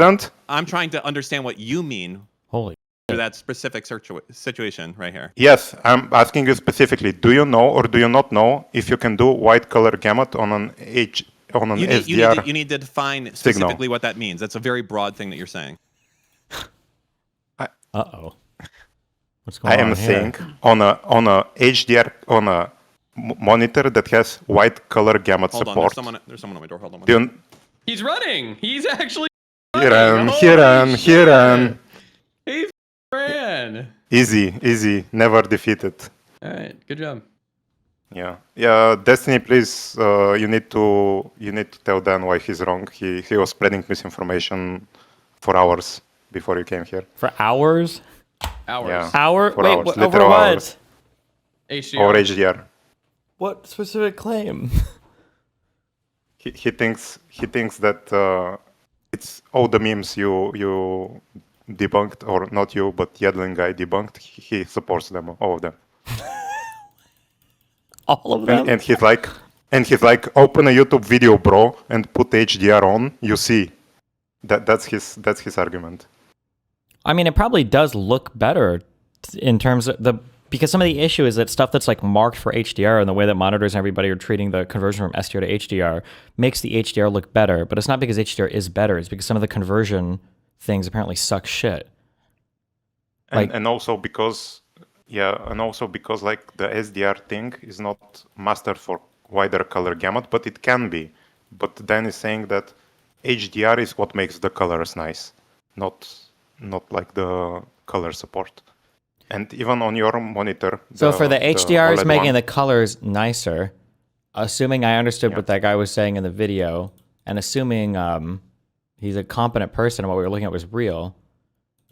I'm trying to understand what you mean Holy through that specific situation right here. Yes, I'm asking you specifically. Do you know or do you not know if you can do white color gamut on an SDR? You need to define specifically what that means. That's a very broad thing that you're saying. Uh-oh. What's going on I am here? saying on a HDR on a monitor that has white color gamut Hold support. on, there's someone on my door. Hold on. He's running. He's actually running. He ran. He ran. Easy. Never defeated. All right, good job. Yeah. Destiny, please. You need to tell Dan why he's wrong. He was spreading misinformation for hours before you came here. For hours? Hours. Yeah. Hour? For Wait, hours. over Literal what? hours. HDR. Or HDR. What specific claim? He thinks that it's all the memes you debunked, or not you, but Yedlin guy debunked. He supports them, all of them. All of them? And he's like, open a YouTube video, bro, and put HDR on. You see, that's his argument. I mean, it probably does look better in terms of because some of the issue is that stuff that's like marked for HDR and the way that monitors and everybody are treating the conversion from SDR to HDR makes the HDR look better. But it's not because HDR is better. It's because some of the conversion things apparently suck shit. And also because like the SDR thing is not mastered for wider color gamut, but it can be. But Dan is saying that HDR is what makes the colors nice, not like the color support. And even on your monitor. So for the HDR is making one, the colors nicer, assuming I understood what that guy was saying in the video, and assuming he's a competent person and what we were looking at was real,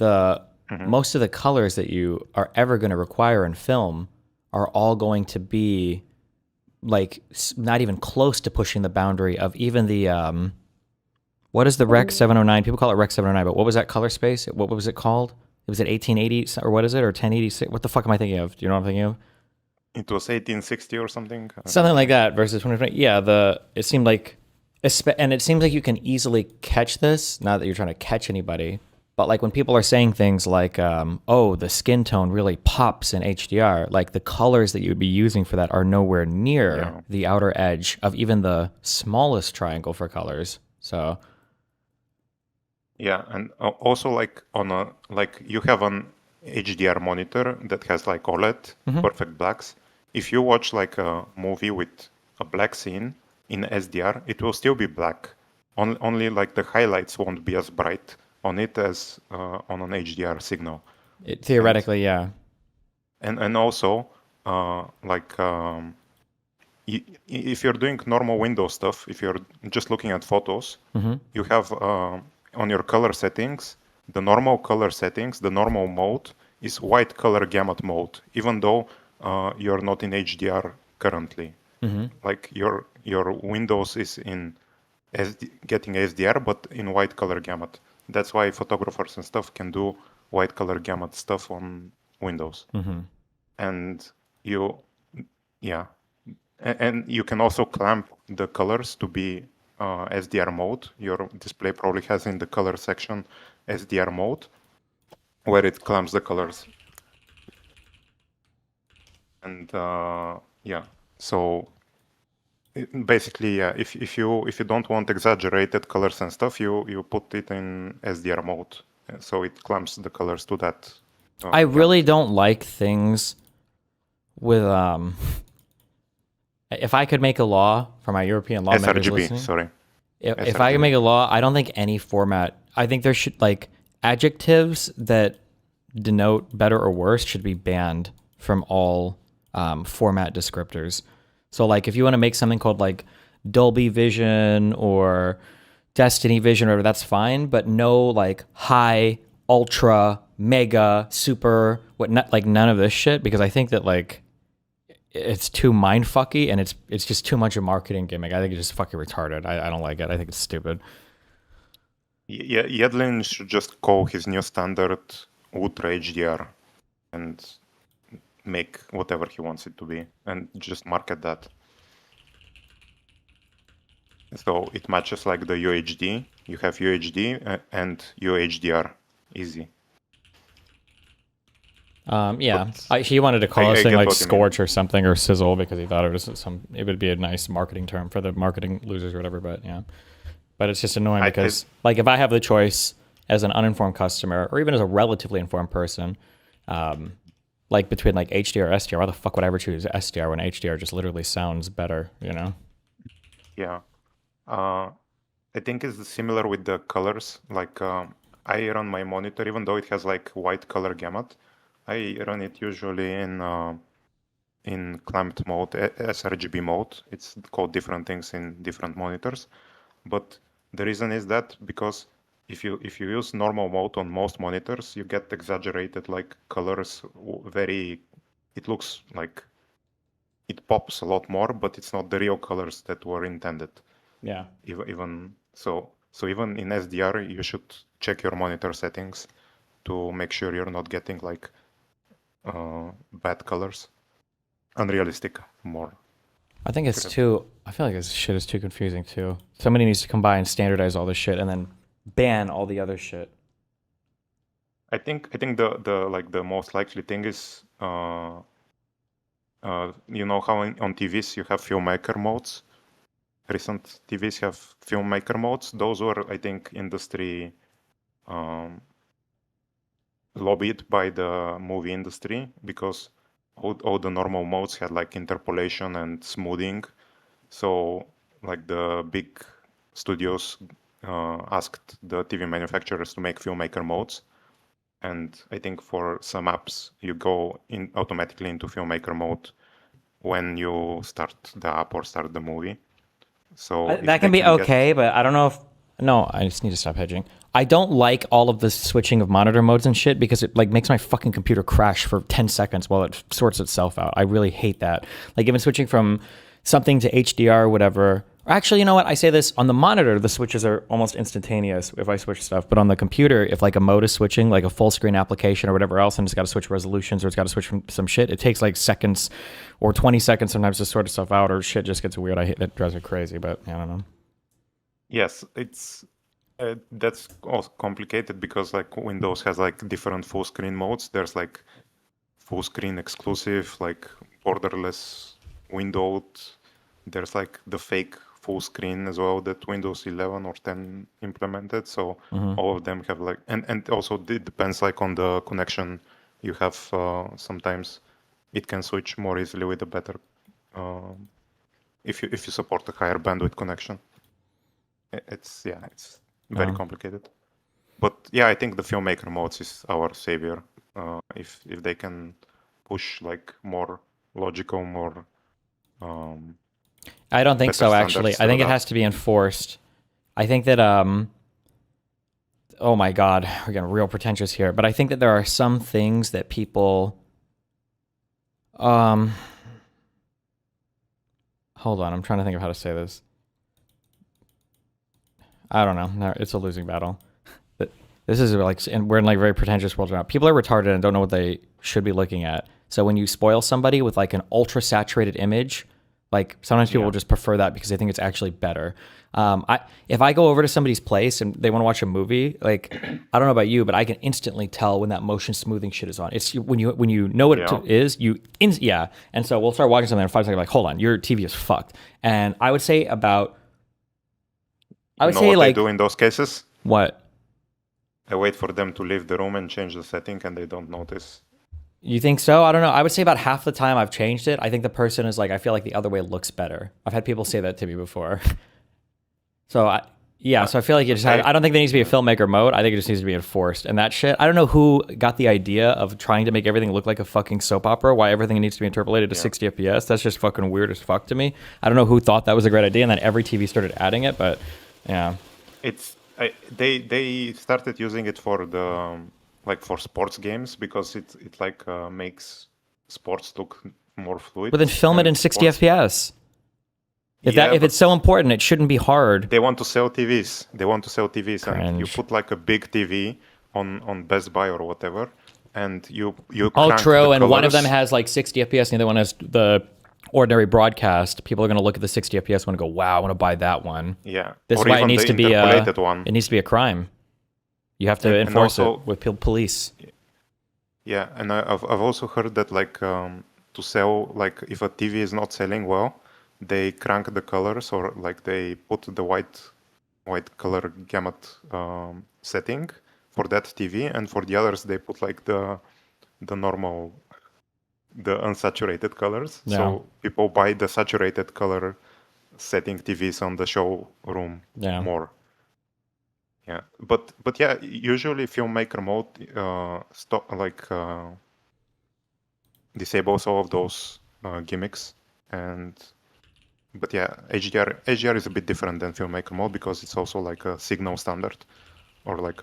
most of the colors that you are ever going to require in film are all going to be like not even close to pushing the boundary of even the what is the Rec 709? People call it Rec 709, but what was that color space? What was it called? Was it 1880 or what is it, or 1086? What the fuck am I thinking of? Do you know what I'm thinking of? It was 1860 or something. Something like that versus 2020. Yeah, it seemed like, and it seems like you can easily catch this. Not that you're trying to catch anybody, but like when people are saying things like, "Oh, the skin tone really pops in HDR," like the colors that you would be using for that are nowhere near the outer edge of even the smallest triangle for colors. So. Yeah, and also like you have an HDR monitor that has like OLED, perfect blacks. If you watch like a movie with a black scene in SDR, it will still be black. Only like the highlights won't be as bright on it as on an HDR signal. Theoretically, yeah. And also if you're doing normal Windows stuff, if you're just looking at photos, you have on your color settings, the normal color settings, the normal mode is white color gamut mode, even though you're not in HDR currently. Like your Windows is in getting SDR, but in white color gamut. That's why photographers and stuff can do white color gamut stuff on Windows. And and you can also clamp the colors to be SDR mode. Your display probably has in the color section SDR mode, where it clamps the colors. And so basically, if you don't want exaggerated colors and stuff, you put it in SDR mode, so it clamps the colors to that. I really don't like things with if I could make a law for my European lawmakers listening, sorry. If I could make a law, I don't think any format. I think there should like adjectives that denote better or worse should be banned from all format descriptors. So like if you want to make something called like Dolby Vision or Destiny Vision or whatever, that's fine, but no like high, ultra, mega, super, like none of this shit, because I think that like it's too mindfucky and it's just too much a marketing gimmick. I think it's just fucking retarded. I don't like it. I think it's stupid. Yeah, Yedlin should just call his new standard Ultra HDR and make whatever he wants it to be and just market that. So it matches like the UHD. You have UHD and UHDR. Easy. Yeah, But he wanted to call I this thing get like what you mean. scorch or something, or sizzle, because he thought it was it would be a nice marketing term for the marketing losers or whatever. But yeah, but it's just annoying because like if I have the choice as an uninformed customer or even as a relatively informed person, like between like HDR or SDR, why the fuck would I ever choose SDR when HDR just literally sounds better, you know? Yeah. I think it's similar with the colors. Like I run my monitor, even though it has like white color gamut, I run it usually in clamped mode, sRGB mode. It's called different things in different monitors. But the reason is that because if you use normal mode on most monitors, you get exaggerated like colors. It looks like it pops a lot more, but it's not the real colors that were intended. Yeah. Even so even in SDR, you should check your monitor settings to make sure you're not getting like bad colors, unrealistic more. I think it's too. I feel like this shit is too confusing too. Somebody needs to come by and standardize all this shit and then ban all the other shit. I think the most likely thing is you know how on TVs you have filmmaker modes. Recent TVs have filmmaker modes. Those were, I think, industry lobbied by the movie industry because all the normal modes had like interpolation and smoothing. So like the big studios asked the TV manufacturers to make filmmaker modes. And I think for some apps, you go in automatically into filmmaker mode when you start the app or start the movie. So That can be okay, but I don't know if. No, I just need to stop hedging. I don't like all of the switching of monitor modes and shit because it like makes my fucking computer crash for 10 seconds while it sorts itself out. I really hate that. Like even switching from something to HDR or whatever. Or actually, you know what? I say this on the monitor, the switches are almost instantaneous if I switch stuff. But on the computer, if like a mode is switching, like a full screen application or whatever else, and it's got to switch resolutions or it's got to switch from some shit, it takes like seconds or 20 seconds sometimes to sort itself out, or shit just gets weird. I hate that. Drives me crazy, but I don't know. Yes, it's that's also complicated because like Windows has like different full screen modes. There's like full screen exclusive, like borderless windowed. There's like the fake full screen as well that Windows 11 or 10 implemented. So all of them have like, and also it depends like on the connection you have. Sometimes it can switch more easily with a better, if you support a higher bandwidth connection. It's very complicated. But yeah, I think the filmmaker modes is our savior. If they can push like more logical, more I don't think better so, actually. standards I think to it that. has to be enforced. I think that, oh my God, we're getting real pretentious here. But I think that there are some things that people, hold on, I'm trying to think of how to say this. I don't know. No, it's a losing battle. This is like, and we're in like very pretentious world now. People are retarded and don't know what they should be looking at. So when you spoil somebody with like an ultra saturated image, like sometimes people will just prefer that because they think it's actually better. If I go over to somebody's place and they want to watch a movie, like I don't know about you, but I can instantly tell when that motion smoothing shit is on. It's when you know what it is, And so we'll start watching something in 5 seconds, like, hold on, your TV is fucked. And I would say about, what they do in those cases? What? I wait for them to leave the room and change the setting, and they don't notice. You think so? I don't know. I would say about half the time I've changed it, I think the person is like, I feel like the other way looks better. I've had people say that to me before. So I feel like I don't think there needs to be a filmmaker mode. I think it just needs to be enforced. And that shit, I don't know who got the idea of trying to make everything look like a fucking soap opera, why everything needs to be interpolated to 60 FPS. That's just fucking weird as fuck to me. I don't know who thought that was a great idea, and then every TV started adding it, but yeah. They started using it for the like for sports games because it makes sports look more fluid. But then film it in 60 FPS. If it's so important, it shouldn't be hard. They want to sell TVs. Cringe. And you put like a big TV on Best Buy or whatever, and you All crank true, the and one of colors. them has like 60 FPS, and the other one has the ordinary broadcast, people are going to look at the 60 FPS one and go, "Wow, I want to buy that one." Yeah. This is Or why it even needs the to be interpolated one. it needs to be a crime. You have to And enforce also- it with police. Yeah, and I've also heard that like to sell, like if a TV is not selling well, they crank the colors, or like they put the white color gamut setting for that TV, and for the others they put like the normal, the unsaturated colors. Yeah. So people buy the saturated color setting TVs on the showroom more. Yeah, but yeah, usually filmmaker mode disables all of those gimmicks, but yeah, HDR is a bit different than filmmaker mode because it's also like a signal standard, or like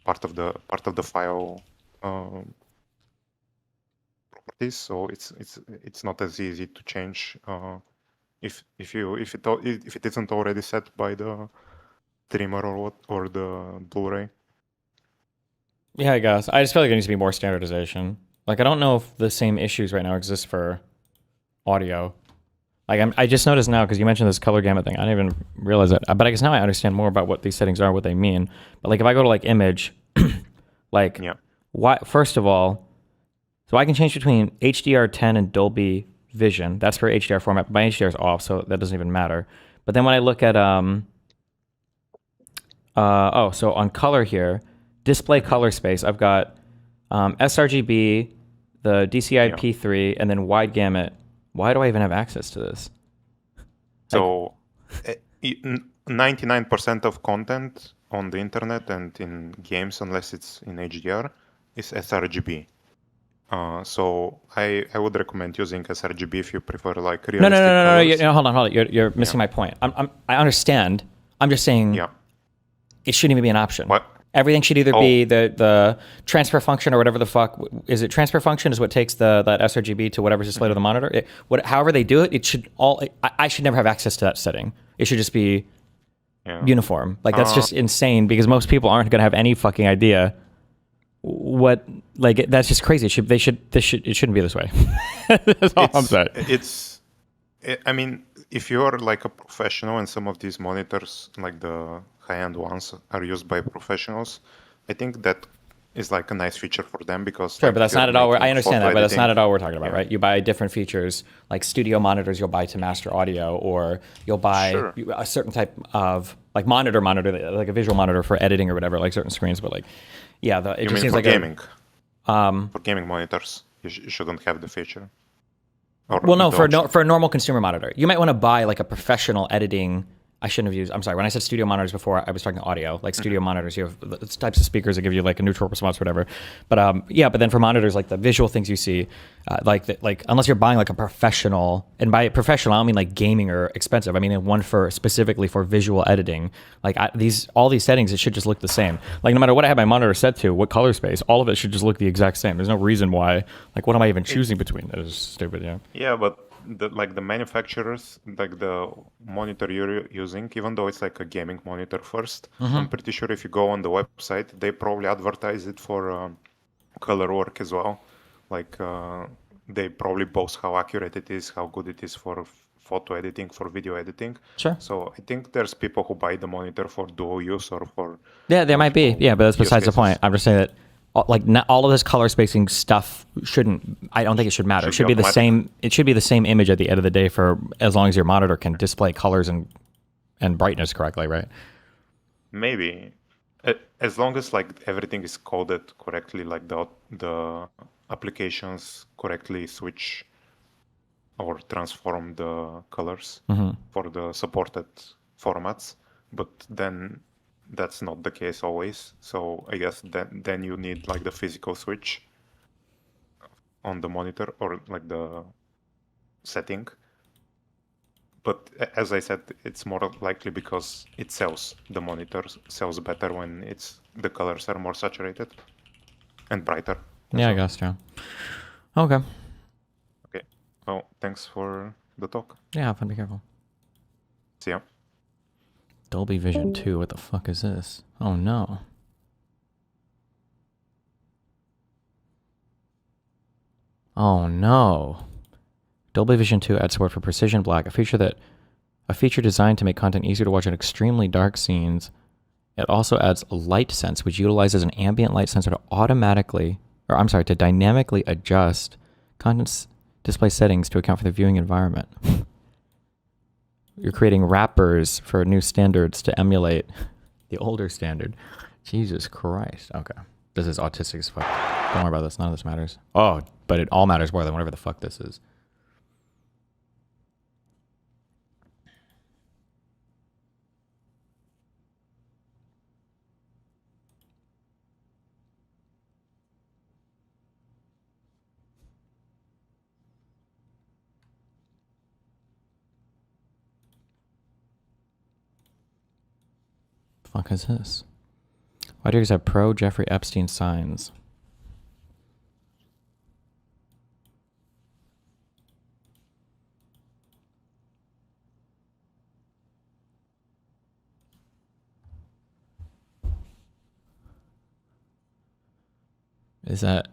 part of the file properties. So it's not as easy to change if it isn't already set by the trimmer or the Blu-ray. Yeah, I guess. I just feel like there needs to be more standardization. Like, I don't know if the same issues right now exist for audio. Like, I just noticed now, because you mentioned this color gamut thing. I didn't even realize it. But I guess now I understand more about what these settings are, what they mean. But, like, if I go to, like, image, like, why? First of all, so I can change between HDR10 and Dolby Vision. That's for HDR format. My HDR is off, so that doesn't even matter. But then when I look at, so on color here, display color space, I've got sRGB, the DCI P3, and then wide gamut. Why do I even have access to this? So 99% of content on the internet and in games, unless it's in HDR, is sRGB. So I would recommend using sRGB if you prefer like realistic colors. No, hold on. You're missing my point. I understand. I'm just saying it shouldn't even be an option. What? Everything should either be the transfer function or whatever the fuck. Is it transfer function is what takes that sRGB to whatever's displayed on the monitor? However they do it, it should I should never have access to that setting. It should just be uniform. Like, that's just insane, because most people aren't going to have any fucking idea what, like, that's just crazy. It shouldn't be this way. That's all I'm saying. I mean, if you're like a professional and some of these monitors, like the high-end ones, are used by professionals, I think that is like a nice feature for them, because sure, but that's not at all. I understand that, but that's not at all we're talking about, right? You buy different features, like studio monitors. You'll buy to master audio, or you'll buy a certain type of like monitor, like a visual monitor for editing or whatever, like certain screens. But like, yeah, it just seems like gaming. For gaming monitors, you shouldn't have the feature. Well, no, for a normal consumer monitor, you might want to buy like a professional editing. I shouldn't have used. I'm sorry. When I said studio monitors before, I was talking audio. Like studio monitors, you have types of speakers that give you like a neutral response, whatever. But but then for monitors, like the visual things you see, like unless you're buying like a professional, and by professional I don't mean like gaming or expensive. I mean one for specifically for visual editing. Like all these settings, it should just look the same. Like no matter what I have my monitor set to, what color space, all of it should just look the exact same. There's no reason why. Like, what am I even choosing between? That is stupid. Yeah. Yeah, but the manufacturers, like the monitor you're using, even though it's like a gaming monitor first, I'm pretty sure if you go on the website, they probably advertise it for color work as well. Like they probably boast how accurate it is, how good it is for photo editing, for video editing. Sure. So I think there's people who buy the monitor for dual use or for... Yeah, there might be. Yeah, but that's besides the point. I'm just saying that like not all of this color spacing stuff I don't think it should matter. It should be the same. It should be the same image at the end of the day, for as long as your monitor can display colors and brightness correctly, right? Maybe, as long as like everything is coded correctly, like the applications correctly switch or transform the colors for the supported formats. But then that's not the case always. So I guess then you need like the physical switch on the monitor, or like the setting. But as I said, it's more likely because it sells. The monitor sells better when the colors are more saturated and brighter. Yeah, I guess, yeah. Okay. Okay. Well, thanks for the talk. Yeah, have fun. Be careful. See ya. Dolby Vision 2, what the fuck is this? Oh no. Oh no. Dolby Vision 2 adds support for precision black, a feature designed to make content easier to watch in extremely dark scenes. It also adds light sense, which utilizes an ambient light sensor to dynamically adjust content's display settings to account for the viewing environment. You're creating wrappers for new standards to emulate the older standard. Jesus Christ. Okay. This is autistic as fuck. Don't worry about this. None of this matters. Oh, but it all matters more than whatever the fuck this is. Fuck is this? Why do you guys have pro Jeffrey Epstein signs? Is that...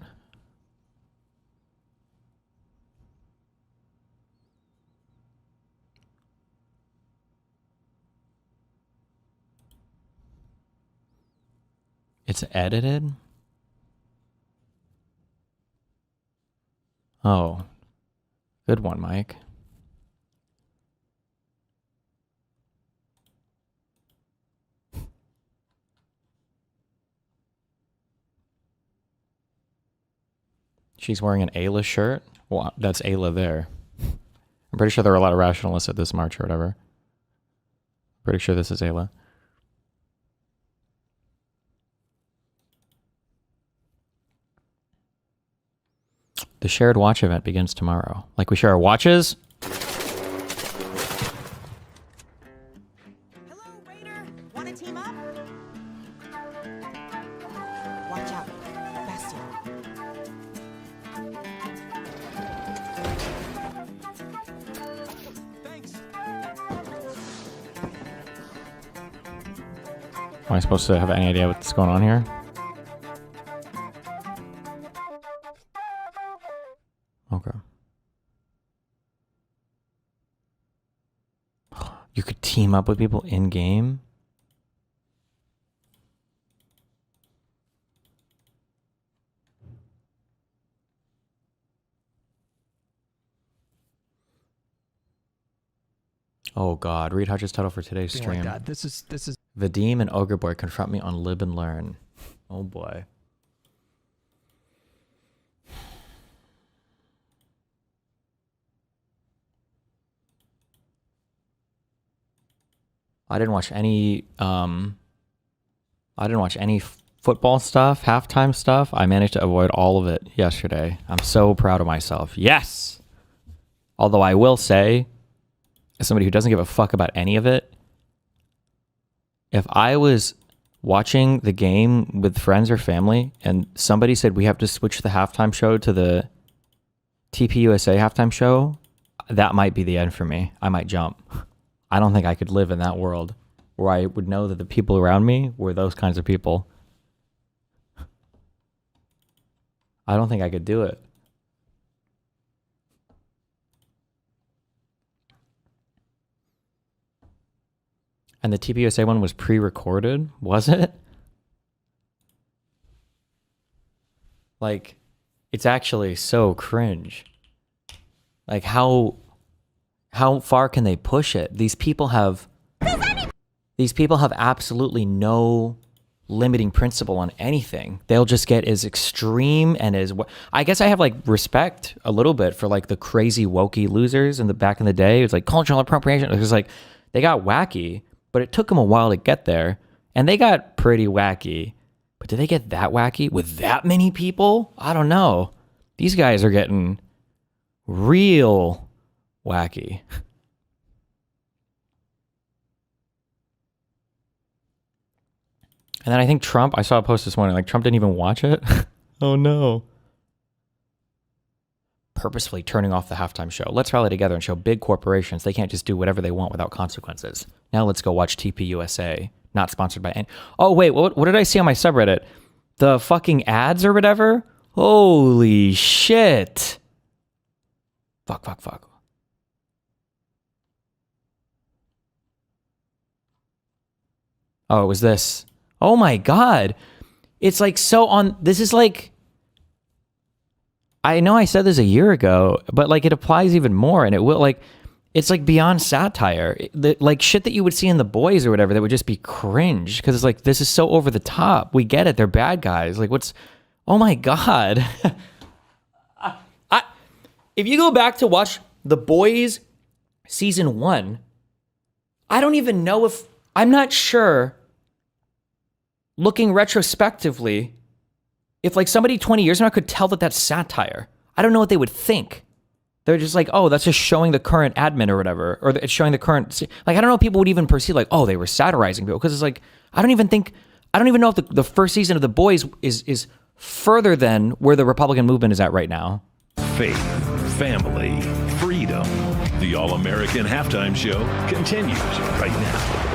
It's edited? Oh. Good one, Mike. She's wearing an Ayla shirt? Well, that's Ayla there. I'm pretty sure there were a lot of rationalists at this march or whatever. Pretty sure this is Ayla. The shared watch event begins tomorrow. Like we share our watches? Hello, Raider. Want to team up? Watch out. Bastion. Thanks. Am I supposed to have any idea what's going on here? Okay. You could team up with people in game? Oh god, read Hutch's title for today's stream. Like that. This is Vadim and Ogre Boy confront me on Lib and Learn. Oh boy. I didn't watch any football stuff, halftime stuff. I managed to avoid all of it yesterday. I'm so proud of myself. Yes. Although I will say, as somebody who doesn't give a fuck about any of it, if I was watching the game with friends or family and somebody said we have to switch the halftime show to the TPUSA halftime show, that might be the end for me. I might jump. I don't think I could live in that world where I would know that the people around me were those kinds of people. I don't think I could do it. And the TPUSA one was pre-recorded, was it? Like, it's actually so cringe. Like, how far can they push it? These people have absolutely no limiting principle on anything. They'll just get as extreme and as I guess I have like respect a little bit for like the crazy wokey losers in the back in the day. It was like cultural appropriation. It was like they got wacky, but it took them a while to get there, and they got pretty wacky. But did they get that wacky with that many people? I don't know. These guys are getting real wacky. And then I think Trump, I saw a post this morning, like Trump didn't even watch it. Oh no. Purposefully turning off the halftime show. Let's rally together and show big corporations they can't just do whatever they want without consequences. Now let's go watch TPUSA. Not sponsored by any. Oh wait, what did I see on my subreddit? The fucking ads or whatever? Holy shit. Fuck. Oh, it was this. Oh my God. It's like so on. This is like, I know I said this a year ago, but like it applies even more, and it will like, it's like beyond satire, like shit that you would see in The Boys or whatever that would just be cringe because it's like, this is so over the top. We get it. They're bad guys. Like what's, oh my God. If you go back to watch The Boys season 1, I don't even know if, I'm not sure, looking retrospectively, if like somebody 20 years from now could tell that that's satire. I don't know what they would think. They're just like, oh, that's just showing the current admin or whatever, or it's showing the current, like, I don't know if people would even perceive like, oh, they were satirizing people, because it's like, I don't even know if the first season of The Boys is further than where the Republican movement is at right now. Faith, family, freedom. The All-American Halftime Show continues right now.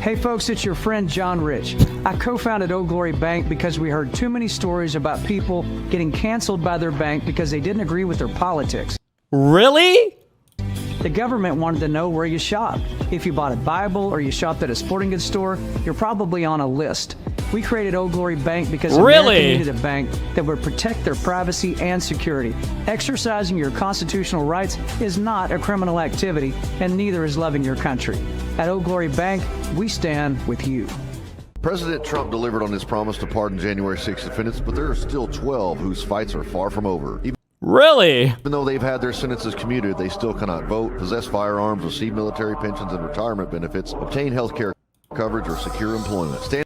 Hey folks, it's your friend John Rich. I co-founded Old Glory Bank because we heard too many stories about people getting canceled by their bank because they didn't agree with their politics. Really? The government wanted to know where you shopped. If you bought a Bible or you shopped at a sporting goods store, you're probably on a list. We created Old Glory Bank because America needed a bank that would protect their privacy and security. Exercising your constitutional rights is not a criminal activity, and neither is loving your country. At Old Glory Bank, we stand with you. President Trump delivered on his promise to pardon January 6 defendants, but there are still 12 whose fights are far from over. Really? Even though they've had their sentences commuted, they still cannot vote, possess firearms, receive military pensions and retirement benefits, obtain health care coverage, or secure employment.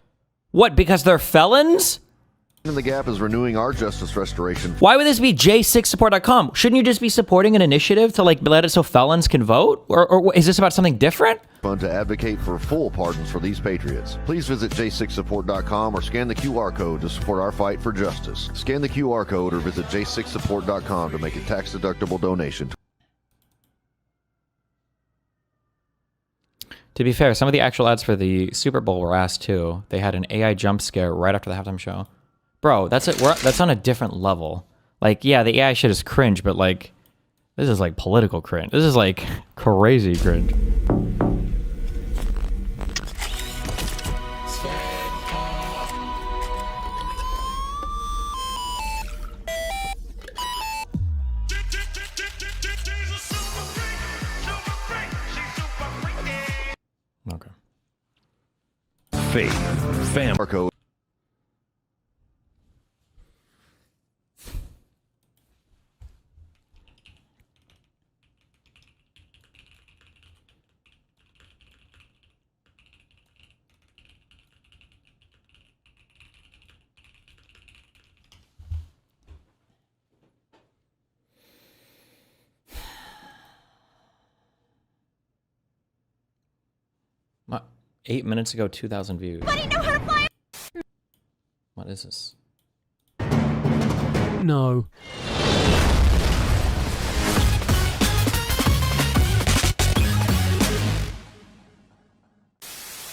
What, because they're felons? In the gap is renewing our justice restoration. Why would this be j6support.com? Shouldn't you just be supporting an initiative to like let it so felons can vote? Or is this about something different? Fund to advocate for full pardons for these patriots. Please visit j6support.com or scan the QR code to support our fight for justice. Scan the QR code or visit j6support.com to make a tax-deductible donation. To be fair, some of the actual ads for the Super Bowl were asked too. They had an AI jump scare right after the halftime show. Bro, that's on a different level. Like, yeah, the AI shit is cringe, but like, this is like political cringe. This is like crazy cringe. Okay. Faith, family. What? 8 minutes ago, 2,000 views. Buddy, know how to fly. What is this? No.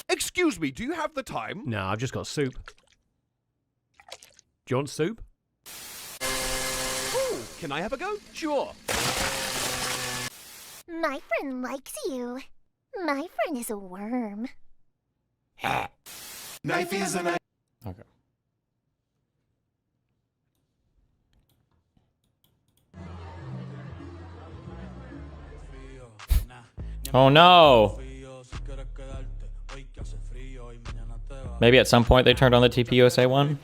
Excuse me, do you have the time? No, I've just got soup. Do you want soup? Ooh, can I have a go? Sure. My friend likes you. My friend is a worm. Knife is a knife. Okay. Oh no! Maybe at some point they turned on the TPUSA one?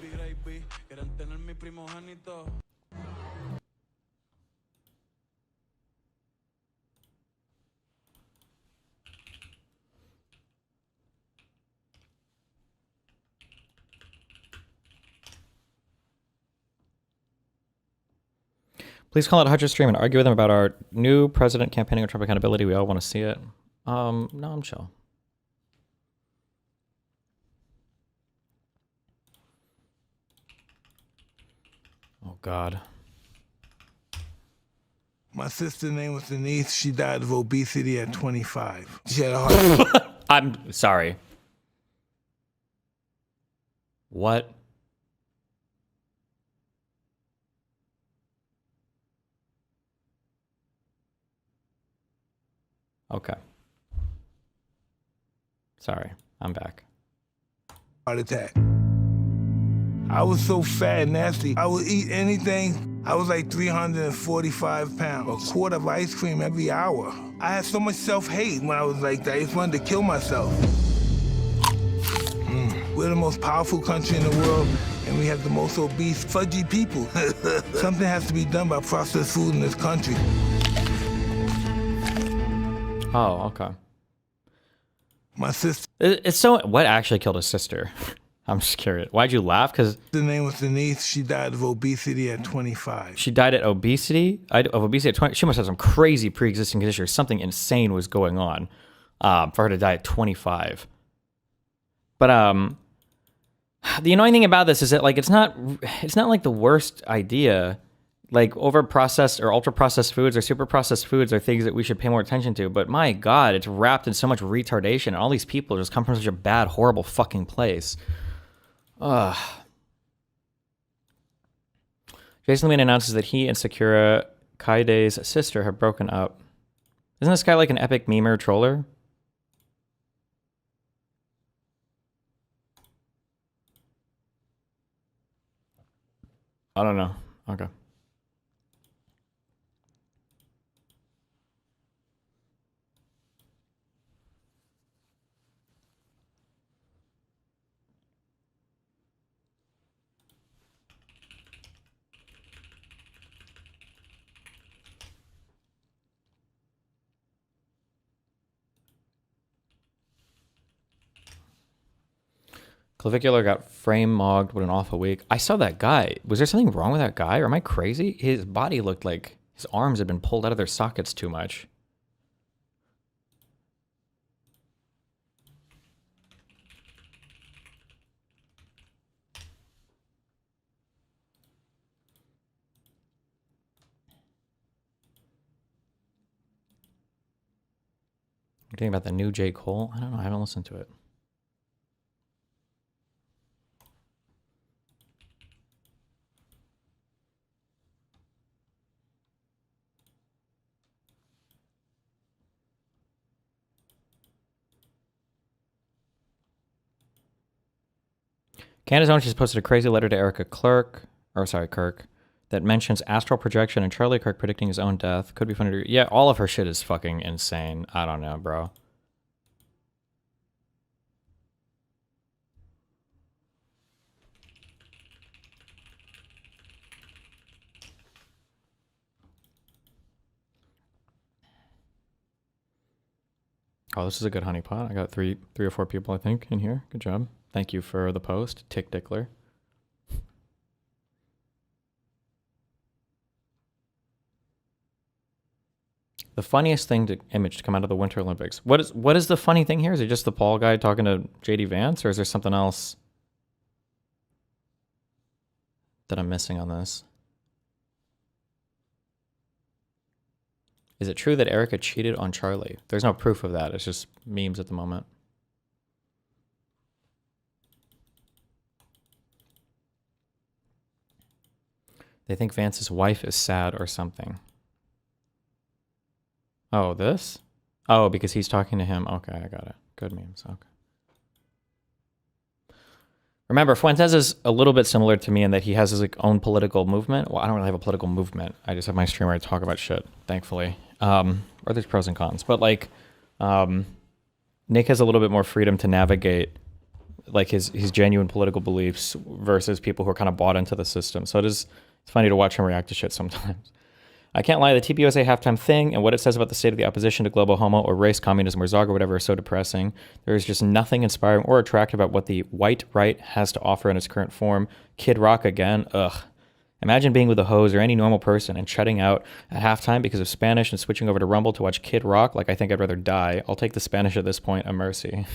Please call out Hutcher's stream and argue with him about our new president campaigning on Trump accountability. We all want to see it. No, I'm chill. Oh, God. My sister's name was Denise. She died of obesity at 25. She had a heart. I'm sorry. What? Okay. Sorry. I'm back. Heart attack. I was so fat and nasty. I would eat anything. I was like 345 pounds. A quart of ice cream every hour. I had so much self-hate when I was like that. I just wanted to kill myself. We're the most powerful country in the world, and we have the most obese, fudgy people. Something has to be done about processed food in this country. Oh, okay. My sister. It's so. What actually killed his sister? I'm just curious. Why'd you laugh? Because her name was Denise. She died of obesity at 25. She died of obesity at 20. She must have some crazy pre-existing condition or something insane was going on for her to die at 25. But the annoying thing about this is that like it's not like the worst idea. Like over processed or ultra processed foods or super processed foods are things that we should pay more attention to. But my God, it's wrapped in so much retardation, and all these people just come from such a bad, horrible fucking place. Ugh. Jason Lemon announces that he and Sakura Kaide's sister have broken up. Isn't this guy like an epic memer troller? I don't know. Okay. Clavicular got frame mogged. What an awful week. I saw that guy. Was there something wrong with that guy, or am I crazy? His body looked like his arms had been pulled out of their sockets too much. What do you think about the new J. Cole? I don't know. I haven't listened to it. Candace Owens just posted a crazy letter to Erica Kirk, that mentions astral projection and Charlie Kirk predicting his own death. Could be funny to... Yeah, all of her shit is fucking insane. I don't know, bro. Oh, this is a good honeypot. I got three or four people, I think, in here. Good job. Thank you for the post, Tick Dickler. The funniest image to come out of the Winter Olympics. What is the funny thing here? Is it just the Paul guy talking to JD Vance, or is there something else that I'm missing on this? Is it true that Erica cheated on Charlie? There's no proof of that. It's just memes at the moment. They think Vance's wife is sad or something. Oh, this? Oh, because he's talking to him. Okay, I got it. Good memes. Okay. Remember, Fuentes is a little bit similar to me in that he has his like, own political movement. Well, I don't really have a political movement. I just have my stream where I talk about shit, thankfully. Or there's pros and cons. But like, Nick has a little bit more freedom to navigate like his genuine political beliefs versus people who are kind of bought into the system. So it's funny to watch him react to shit sometimes. I can't lie, the TPUSA halftime thing and what it says about the state of the opposition to global homo or race, communism, or Zog or whatever is so depressing. There is just nothing inspiring or attractive about what the white right has to offer in its current form. Kid Rock again, ugh. Imagine being with a hose or any normal person and shutting out at halftime because of Spanish and switching over to Rumble to watch Kid Rock. Like, I think I'd rather die. I'll take the Spanish at this point, a mercy.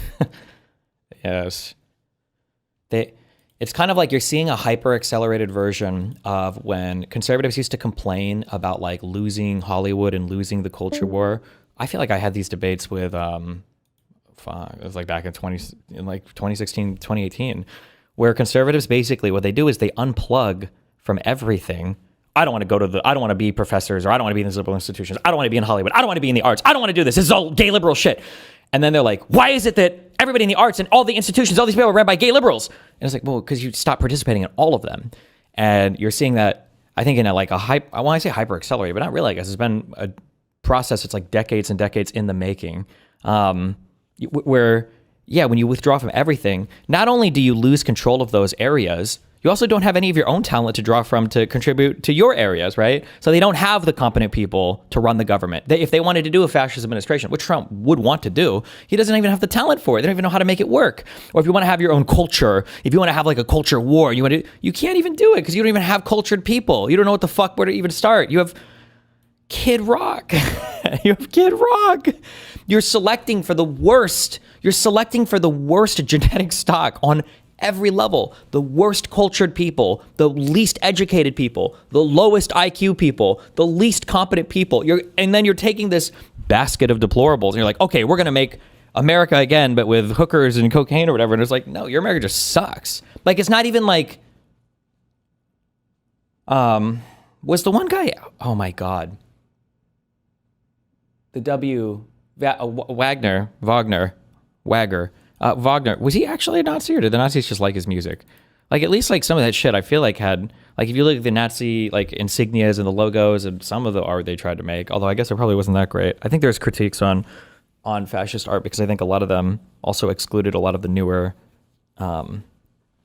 Yes. It's kind of like you're seeing a hyper-accelerated version of when conservatives used to complain about like losing Hollywood and losing the culture war. I feel like I had these debates with, it was like back in 2016, 2018, where conservatives basically what they do is they unplug from everything. I don't want to be professors, or I don't want to be in these liberal institutions. I don't want to be in Hollywood. I don't want to be in the arts. I don't want to do this. This is all gay liberal shit. And then they're like, why is it that everybody in the arts and all the institutions, all these people are run by gay liberals. And it's like, well, because you stop participating in all of them. And you're seeing that, I think, in a I want to say hyper accelerated, but not really, I guess. It's been a process that's like decades and decades in the making, where, yeah, when you withdraw from everything, not only do you lose control of those areas, you also don't have any of your own talent to draw from to contribute to your areas, right? So they don't have the competent people to run the government. If they wanted to do a fascist administration, which Trump would want to do, he doesn't even have the talent for it. They don't even know how to make it work. Or if you want to have your own culture, if you want to have like a culture war, you can't even do it because you don't even have cultured people. You don't know what the fuck where to even start. You have Kid Rock. You have Kid Rock. You're selecting for the worst. You're selecting for the worst genetic stock on every level. The worst cultured people, the least educated people, the lowest IQ people, the least competent people. And then you're taking this basket of deplorables and you're like, okay, we're going to make America again, but with hookers and cocaine or whatever. And it's like, no, your America just sucks. Like, it's not even like, was the one guy, oh my God. The Wagner, was he actually a Nazi, or did the Nazis just like his music? Like, at least like some of that shit I feel like had, like, if you look at the Nazi like insignias and the logos and some of the art they tried to make, although I guess it probably wasn't that great. I think there's critiques on fascist art because I think a lot of them also excluded a lot of the newer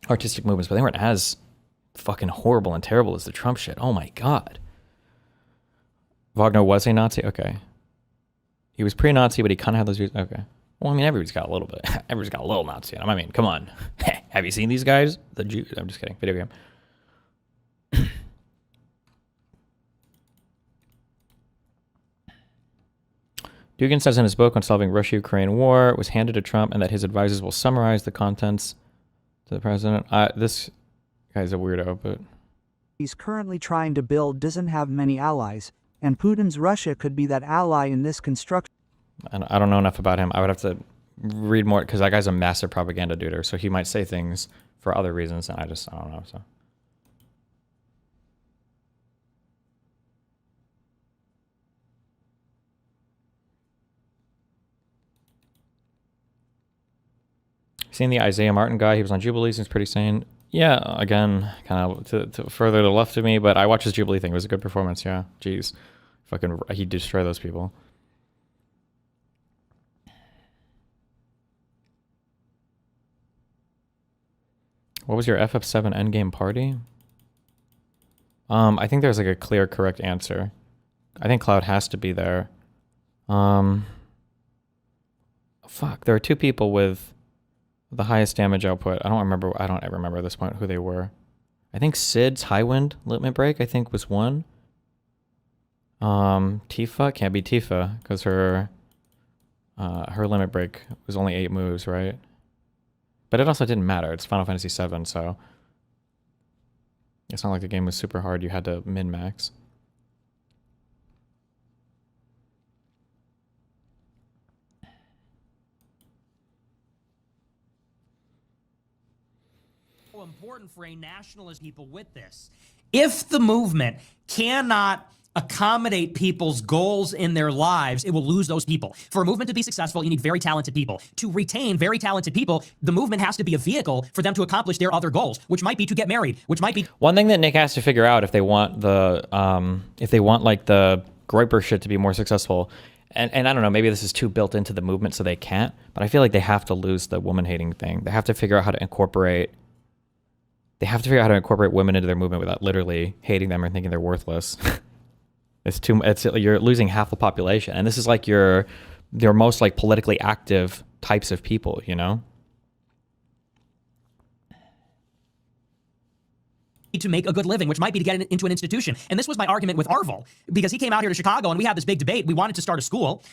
artistic movements, but they weren't as fucking horrible and terrible as the Trump shit. Oh my God. Wagner was a Nazi? Okay. He was pre-Nazi, but he kind of had those views. Okay. Well, I mean, everybody's got a little bit. Everybody's got a little Nazi in them. I mean, come on. Have you seen these guys? The Jews. I'm just kidding. Video game. Dugin says in his book on solving Russia-Ukraine war, it was handed to Trump and that his advisors will summarize the contents to the president. This guy's a weirdo, but... He's currently trying to build doesn't have many allies, and Putin's Russia could be that ally in this construction. I don't know enough about him. I would have to read more because that guy's a massive propaganda duder. So he might say things for other reasons, and I don't know. So seen the Isaiah Martin guy? He was on Jubilee. He's pretty sane. Yeah, again, kind of to further to the left of me, but I watched his Jubilee thing. It was a good performance. Yeah, jeez, fucking, he destroyed those people. What was your FF7 endgame party? I think there's like a clear, correct answer. I think Cloud has to be there. Fuck, there are two people with the highest damage output. I don't ever remember at this point who they were. I think Sid's Highwind Limit Break, I think, was one. Tifa? Can't be Tifa, because her limit break was only 8 moves, right? But it also didn't matter. It's Final Fantasy VII, so it's not like the game was super hard. You had to min-max. Important for a nationalist people with this. If the movement cannot accommodate people's goals in their lives, it will lose those people. For a movement to be successful, you need very talented people. To retain very talented people, the movement has to be a vehicle for them to accomplish their other goals, which might be to get married, which might be... One thing that Nick has to figure out if they want like the Groyper shit to be more successful, and I don't know, maybe this is too built into the movement so they can't, but I feel like they have to lose the woman-hating thing. They have to figure out how to incorporate women into their movement without literally hating them or thinking they're worthless. You're losing half the population, and this is like your most like politically active types of people, you know? To make a good living, which might be to get into an institution. And this was my argument with Arvel, because he came out here to Chicago and we had this big debate. We wanted to start a school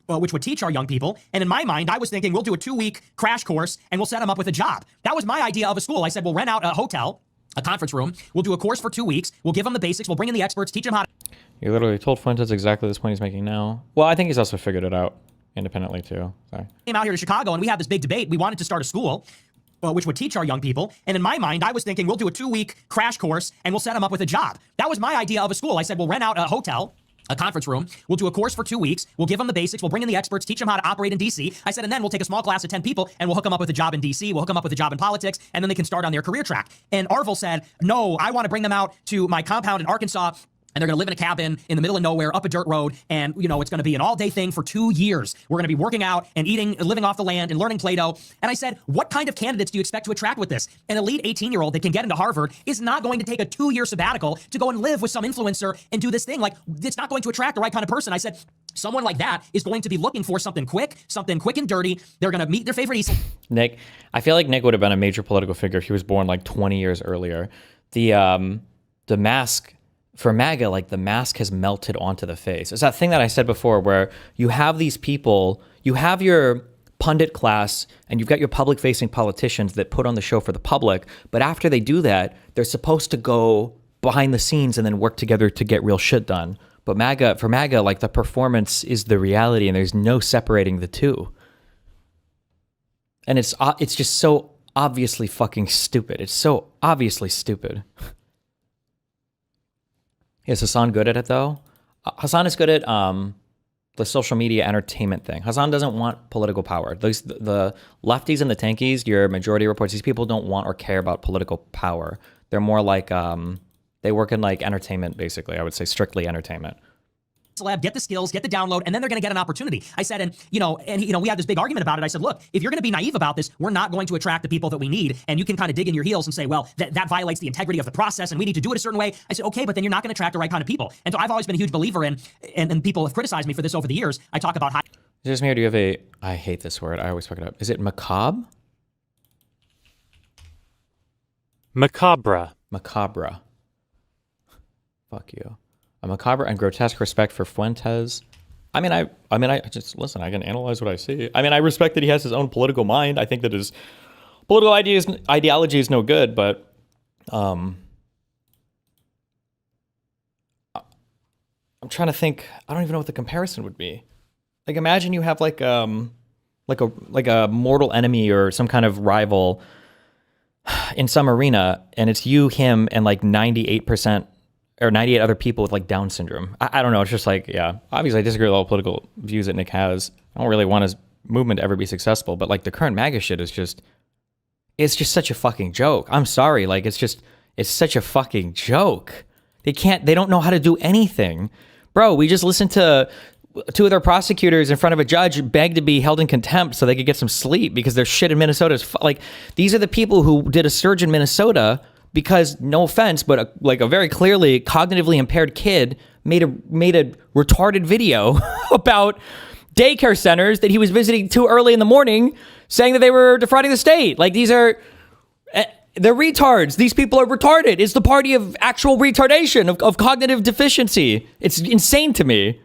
which would teach our young people. And in my mind, I was thinking we'll do a 2-week crash course and we'll set them up with a job. That was my idea of a school. I said, we'll rent out a hotel, a conference room. We'll do a course for 2 weeks. We'll give them the basics. We'll bring in the experts, teach them how to... You literally told Fuentes exactly this point he's making now. Well, I think he's also figured it out independently too. Sorry. Came out here to Chicago and we had this big debate. We wanted to start a school which would teach our young people. And in my mind, I was thinking we'll do a 2-week crash course and we'll set them up with a job. That was my idea of a school. I said, we'll rent out a hotel, a conference room. We'll do a course for 2 weeks. We'll give them the basics. We'll bring in the experts, teach them how to operate in DC. I said, and then we'll take a small class of 10 people and we'll hook them up with a job in DC. We'll hook them up with a job in politics, and then they can start on their career track. And Arvel said, no, I want to bring them out to my compound in Arkansas, and they're going to live in a cabin in the middle of nowhere up a dirt road. And, you know, it's going to be an all-day thing for 2 years. We're going to be working out and eating, living off the land and learning Play-Doh. And I said, what kind of candidates do you expect to attract with this? An elite 18-year-old that can get into Harvard is not going to take a 2-year sabbatical to go and live with some influencer and do this thing. Like, it's not going to attract the right kind of person. I said, someone like that is going to be looking for something quick and dirty. They're going to meet their favorite East. Nick, I feel like Nick would have been a major political figure if he was born like 20 years earlier. The mask... For MAGA, like the mask has melted onto the face. It's that thing that I said before where you have these people, you have your pundit class and you've got your public-facing politicians that put on the show for the public, but after they do that, they're supposed to go behind the scenes and then work together to get real shit done. But for MAGA, like the performance is the reality and there's no separating the two. And it's just so obviously fucking stupid. It's so obviously stupid. Is Hassan good at it, though? Hassan is good at the social media entertainment thing. Hassan doesn't want political power. The lefties and the tankies, your majority reports, these people don't want or care about political power. They're more like, they work in like entertainment, basically. I would say strictly entertainment. Lab, get the skills, get the download, and then they're going to get an opportunity. I said, and we had this big argument about it. I said, look, if you're going to be naive about this, we're not going to attract the people that we need. And you can kind of dig in your heels and say, well, that violates the integrity of the process and we need to do it a certain way. I said, okay, but then you're not going to attract the right kind of people. And so I've always been a huge believer in, and people have criticized me for this over the years. I talk about how. Is this me or do you have I hate this word. I always fuck it up. Is it macabre? Macabre. Macabre. Fuck you. A macabre and grotesque respect for Fuentes. I mean, I just listen. I can analyze what I see. I mean, I respect that he has his own political mind. I think that his political ideology is no good, but I'm trying to think. I don't even know what the comparison would be. Like, imagine you have like a mortal enemy or some kind of rival in some arena, and it's you, him, and like 98% or 98 other people with like Down syndrome. I don't know. It's just like, yeah, obviously I disagree with all the political views that Nick has. I don't really want his movement to ever be successful, but like the current MAGA shit is just, it's just such a fucking joke. I'm sorry. Like, it's such a fucking joke. They don't know how to do anything. Bro, we just listened to two of their prosecutors in front of a judge beg to be held in contempt so they could get some sleep because their shit in Minnesota is like, these are the people who did a surge in Minnesota because, no offense, but a very clearly cognitively impaired kid made a retarded video about daycare centers that he was visiting too early in the morning, saying that they were defrauding the state. Like, they're retards. These people are retarded. It's the party of actual retardation, of cognitive deficiency. It's insane to me.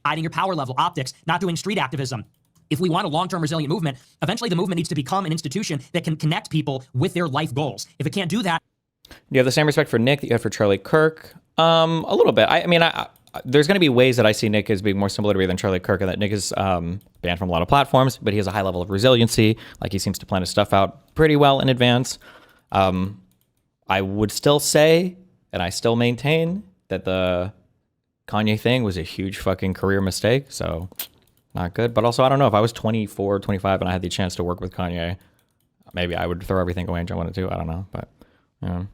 Hiding your power level, optics, not doing street activism. If we want a long-term resilient movement, eventually the movement needs to become an institution that can connect people with their life goals. If it can't do that... Do you have the same respect for Nick that you have for Charlie Kirk? A little bit. I mean, there's going to be ways that I see Nick as being more similar to me than Charlie Kirk, and that Nick is banned from a lot of platforms, but he has a high level of resiliency. Like, he seems to plan his stuff out pretty well in advance. I would still say, and I still maintain, that the Kanye thing was a huge fucking career mistake, so... not good. But also, I don't know, if I was 24, 25 and I had the chance to work with Kanye, maybe I would throw everything away and jump on it too. I don't know, but you know.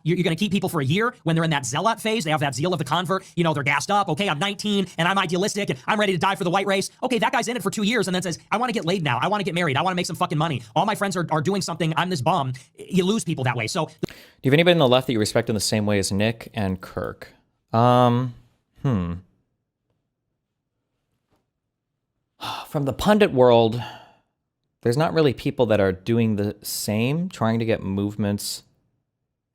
You're going to keep people for a year when they're in that zealot phase. They have that zeal of the convert. You know, they're gassed up. Okay, I'm 19 and I'm idealistic and I'm ready to die for the white race. Okay, that guy's in it for 2 years and then says, I want to get laid now. I want to get married. I want to make some fucking money. All my friends are doing something. I'm this bum. You lose people that way. So, do you have anybody on the left that you respect in the same way as Nick and Kirk? From the pundit world, there's not really people that are doing the same, trying to get movements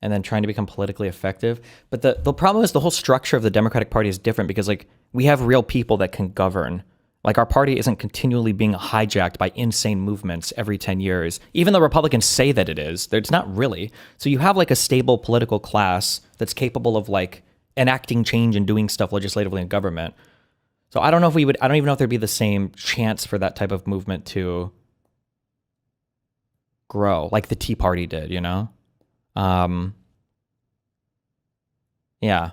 and then trying to become politically effective. But the problem is the whole structure of the Democratic Party is different because, like, we have real people that can govern. Like, our party isn't continually being hijacked by insane movements every 10 years. Even though Republicans say that it is, it's not really. So you have, like, a stable political class that's capable of, like, enacting change and doing stuff legislatively in government. So I don't know if I don't even know if there'd be the same chance for that type of movement to grow, like the Tea Party did, you know? Yeah.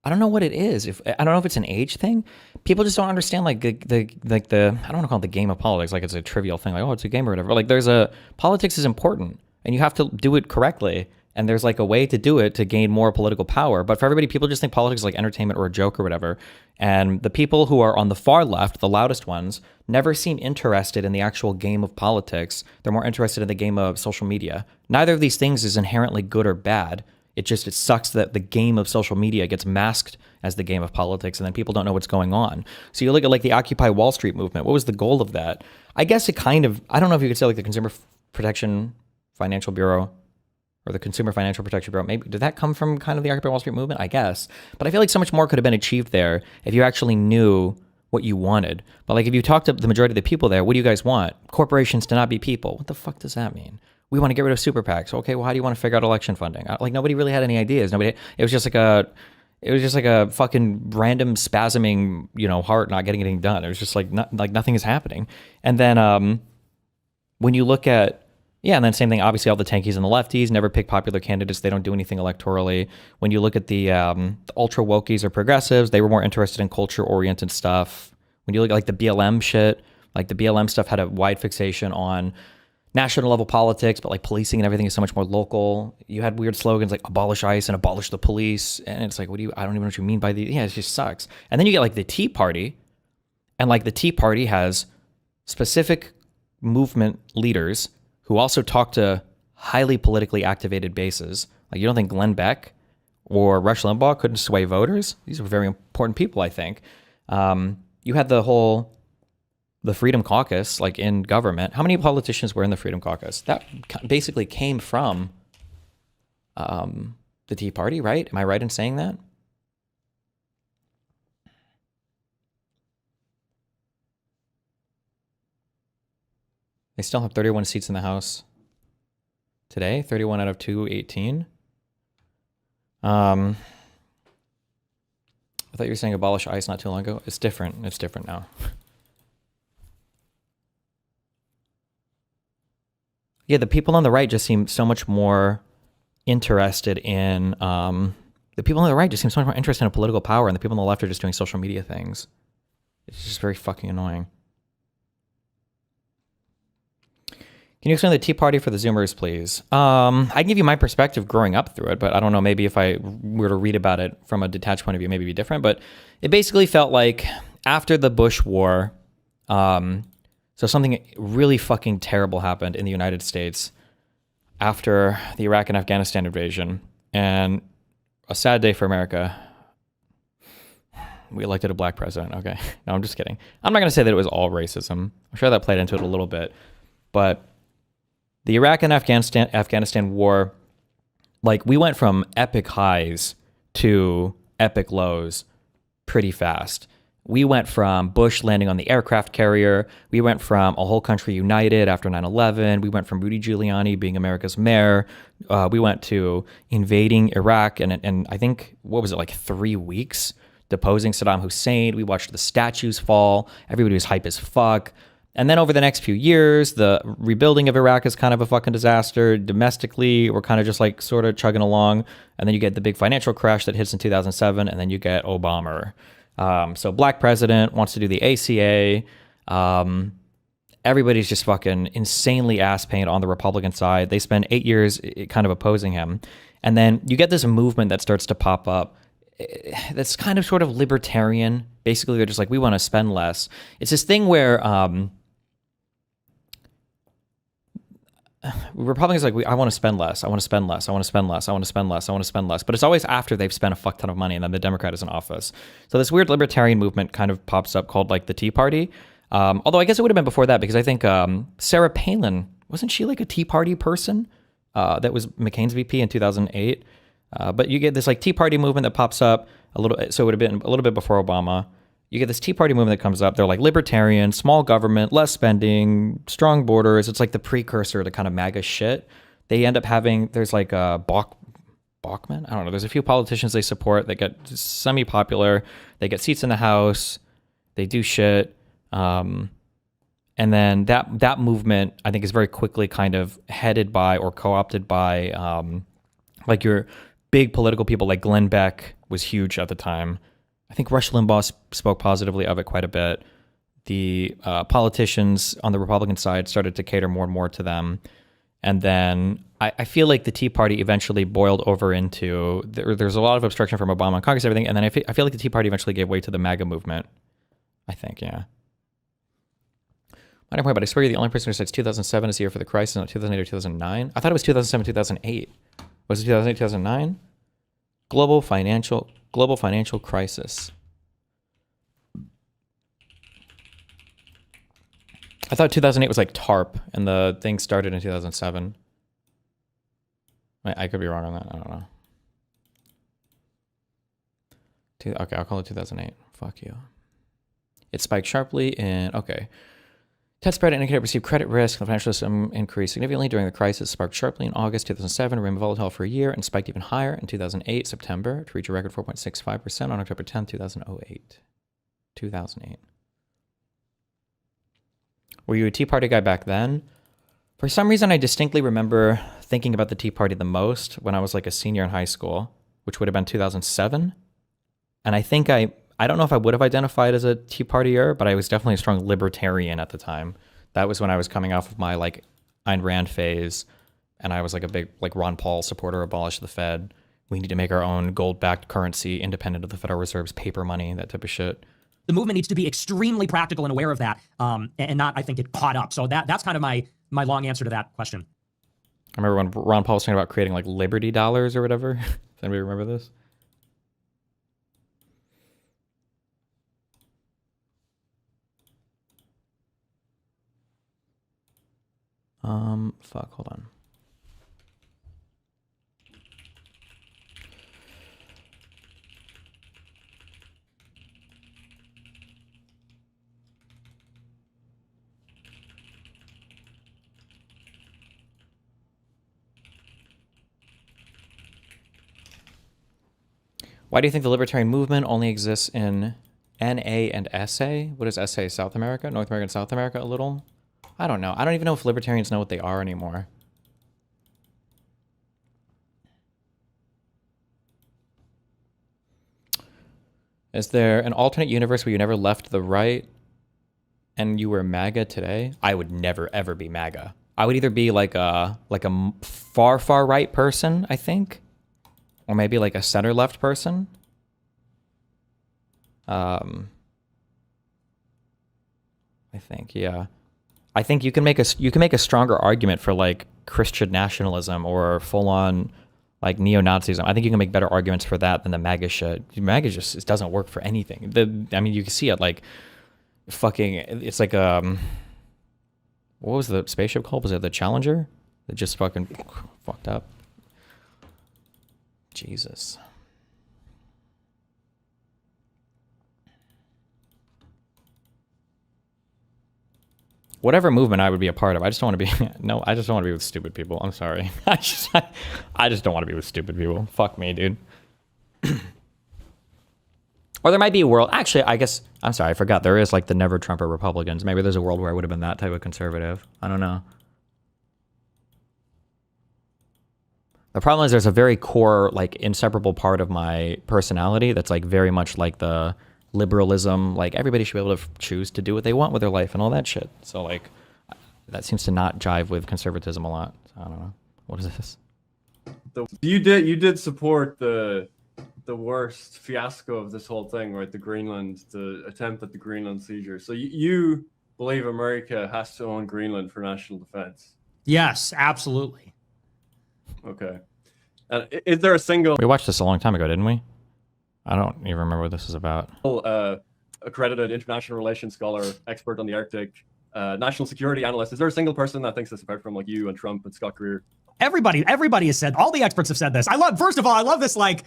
I don't know what it is. I don't know if it's an age thing. People just don't understand like the I don't want to call it the game of politics, like it's a trivial thing, like, oh, it's a game or whatever. Like politics is important and you have to do it correctly. And there's like a way to do it to gain more political power. But for everybody, people just think politics is like entertainment or a joke or whatever. And the people who are on the far left, the loudest ones, never seem interested in the actual game of politics. They're more interested in the game of social media. Neither of these things is inherently good or bad. It sucks that the game of social media gets masked as the game of politics, and then people don't know what's going on. So you look at like the Occupy Wall Street movement. What was the goal of that? I guess it kind of, I don't know if you could say like the Consumer Protection Financial Bureau or the Consumer Financial Protection Bureau. Maybe did that come from kind of the Occupy Wall Street movement? I guess. But I feel like so much more could have been achieved there if you actually knew what you wanted. But like if you talk to the majority of the people there, what do you guys want? Corporations to not be people. What the fuck does that mean? We want to get rid of super PACs. Okay, well, how do you want to figure out election funding? Like nobody really had any ideas. It was just like a fucking random spasming, heart not getting anything done. It was just like nothing is happening. And then when you look at and then same thing, obviously all the tankies and the lefties never pick popular candidates. They don't do anything electorally. When you look at the ultra wokies or progressives, they were more interested in culture-oriented stuff. When you look at like the BLM shit, like the BLM stuff had a wide fixation on national level politics, but like policing and everything is so much more local. You had weird slogans like abolish ICE and abolish the police. And it's like, I don't even know what you mean by these. Yeah, it just sucks. And then you get like the Tea Party, and like the Tea Party has specific movement leaders who also talk to highly politically activated bases. Like you don't think Glenn Beck or Rush Limbaugh couldn't sway voters? These were very important people, I think. You had the Freedom Caucus, like in government. How many politicians were in the Freedom Caucus? That basically came from the Tea Party, right? Am I right in saying that? They still have 31 seats in the House today, 31 out of 218. I thought you were saying abolish ICE not too long ago. It's different. It's different now. Yeah, the people on the right just seem so much more interested in the people on the right just seem so much more interested in political power, and the people on the left are just doing social media things. It's just very fucking annoying. Can you explain the Tea Party for the Zoomers, please? I can give you my perspective growing up through it, but I don't know, maybe if I were to read about it from a detached point of view, maybe it'd be different. But it basically felt like after the Bush War, so something really fucking terrible happened in the United States after the Iraq and Afghanistan invasion, and a sad day for America. We elected a black president. Okay. No, I'm just kidding. I'm not going to say that it was all racism. I'm sure that played into it a little bit, but the Iraq and Afghanistan war, like we went from epic highs to epic lows pretty fast. We went from Bush landing on the aircraft carrier. We went from a whole country united after 9/11. We went from Rudy Giuliani being America's mayor. We went to invading Iraq and I think, what was it, like 3 weeks? Deposing Saddam Hussein. We watched the statues fall. Everybody was hype as fuck. And then over the next few years, the rebuilding of Iraq is kind of a fucking disaster. Domestically, we're kind of just like sort of chugging along. And then you get the big financial crash that hits in 2007. And then you get Obama. So black president wants to do the ACA. Everybody's just fucking insanely ass painted on the Republican side. They spend 8 years kind of opposing him. And then you get this movement that starts to pop up that's kind of sort of libertarian. Basically, they're just like, we want to spend less. It's this thing where Republicans are like, I want to spend less. I want to spend less. I want to spend less. I want to spend less. I want to spend less. But it's always after they've spent a fuck ton of money and then the Democrat is in office. So this weird libertarian movement kind of pops up called like the Tea Party. Although I guess it would have been before that because I think Sarah Palin, wasn't she like a Tea Party person? That was McCain's VP in 2008. But you get this like Tea Party movement that pops up a little. So it would have been a little bit before Obama. You get this Tea Party movement that comes up. They're like libertarian, small government, less spending, strong borders. It's like the precursor to kind of MAGA shit. They end up having, there's like Bachman? I don't know. There's a few politicians they support that get semi-popular. They get seats in the House. They do shit. And then that movement, I think, is very quickly kind of headed by or co-opted by like your big political people like Glenn Beck was huge at the time. I think Rush Limbaugh spoke positively of it quite a bit. The politicians on the Republican side started to cater more and more to them. And then I feel like the Tea Party eventually boiled over into, there's a lot of obstruction from Obama and Congress and everything. And then I feel like the Tea Party eventually gave way to the MAGA movement. I think, yeah. I don't know, but I swear you're the only person who says 2007 is the year for the crisis, not 2008 or 2009. I thought it was 2007, 2008. Was it 2008, 2009? Global financial crisis. I thought 2008 was like TARP, and the thing started in 2007. I could be wrong on that. I don't know. Okay, I'll call it 2008. Fuck you. It spiked sharply in, okay. TED spread indicator received credit risk. The financial system increased significantly during the crisis, sparked sharply in August 2007, remained volatile for a year, and spiked even higher in 2008, September, to reach a record 4.65% on October 10, 2008. 2008. Were you a Tea Party guy back then? For some reason, I distinctly remember thinking about the Tea Party the most when I was like a senior in high school, which would have been 2007. And I think I don't know if I would have identified as a Tea Partier, but I was definitely a strong libertarian at the time. That was when I was coming off of my like Ayn Rand phase, and I was like a big like Ron Paul supporter, abolish the Fed. We need to make our own gold-backed currency independent of the Federal Reserve's paper money, that type of shit. The movement needs to be extremely practical and aware of that, and not, I think, get caught up. So that's kind of my long answer to that question. I remember when Ron Paul was talking about creating like Liberty dollars or whatever. Does anybody remember this? Fuck, hold on. Why do you think the libertarian movement only exists in NA and SA? What is SA? South America? North America and South America a little? I don't know. I don't even know if libertarians know what they are anymore. Is there an alternate universe where you never left the right and you were MAGA today? I would never, ever be MAGA. I would either be like a far, far right person, I think. Or maybe like a center left person. I think, yeah. I think you can make a stronger argument for like Christian nationalism or full on like neo-Nazism. I think you can make better arguments for that than the MAGA shit. MAGA just, it doesn't work for anything. I mean, you can see it like fucking, it's like what was the spaceship called? Was it the Challenger? It just fucking fucked up. Jesus. Whatever movement I would be a part of, I just don't want to be. No, I just don't want to be with stupid people. I'm sorry. I just don't want to be with stupid people. Fuck me, dude. Or there might be a world. Actually, I guess I'm sorry. I forgot. There is like the never Trumper Republicans. Maybe there's a world where I would have been that type of conservative. I don't know. The problem is there's a very core, like inseparable part of my personality that's like very much like the liberalism, like everybody should be able to choose to do what they want with their life and all that shit. So like that seems to not jive with conservatism a lot. So, I don't know. What is this? You did support the worst fiasco of this whole thing, right? The attempt at the Greenland seizure. So you believe America has to own Greenland for national defense? Yes, absolutely. Okay. And is there a single... We watched this a long time ago, didn't we? I don't even remember what this is about. Accredited international relations scholar, expert on the Arctic, national security analyst. Is there a single person that thinks this apart from like you and Trump and Scott Greer? Everybody has said, all the experts have said this. First of all, I love this, like,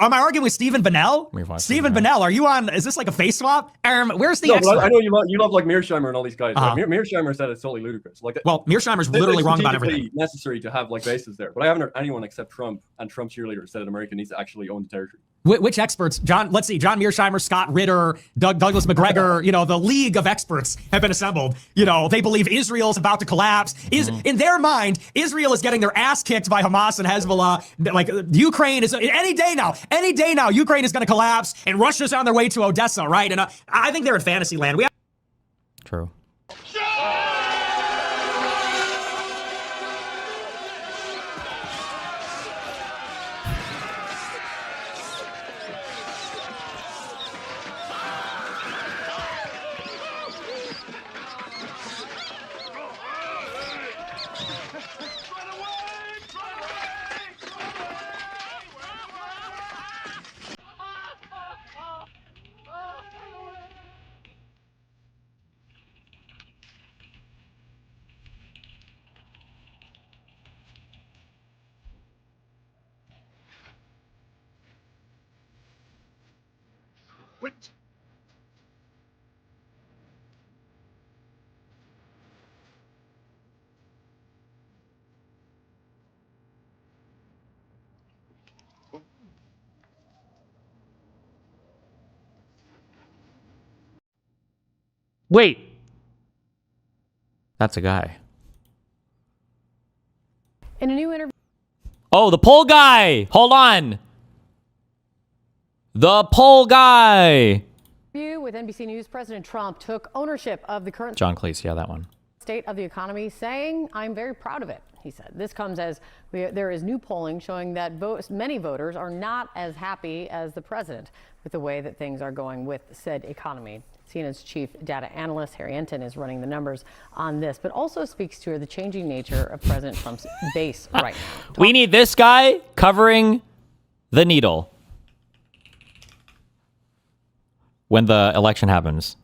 am I arguing with Stephen Bennell? Stephen Bennell, are you on, is this like a face swap? Where's the expert? I know you love like Mearsheimer and all these guys. Right? Mearsheimer said it's totally ludicrous. Like, well, Mearsheimer's literally wrong about everything. Necessary to have like bases there, but I haven't heard anyone except Trump and Trump cheerleaders said that America needs to actually own the territory. Which experts? John, let's see. John Mearsheimer, Scott Ritter, Douglas McGregor, the league of experts have been assembled. They believe Israel's about to collapse. In their mind, Israel is getting their ass kicked by Hamas and Hezbollah. Like Ukraine is any day now, Ukraine is going to collapse and Russia's on their way to Odessa, right? And I think they're in fantasy land. True. Wait. Wait. That's a guy. In a new interview. Oh, the poll guy. Hold on. The poll guy. With NBC News, President Trump took ownership of the current John Cleese, yeah, that one. state of the economy, saying, "I'm very proud of it," he said. This comes as there is new polling showing that many voters are not as happy as the president with the way that things are going with said economy. CNN's chief data analyst, Harry Enton, is running the numbers on this, but also speaks to the changing nature of President Trump's base right now. We need this guy covering the needle when the election happens.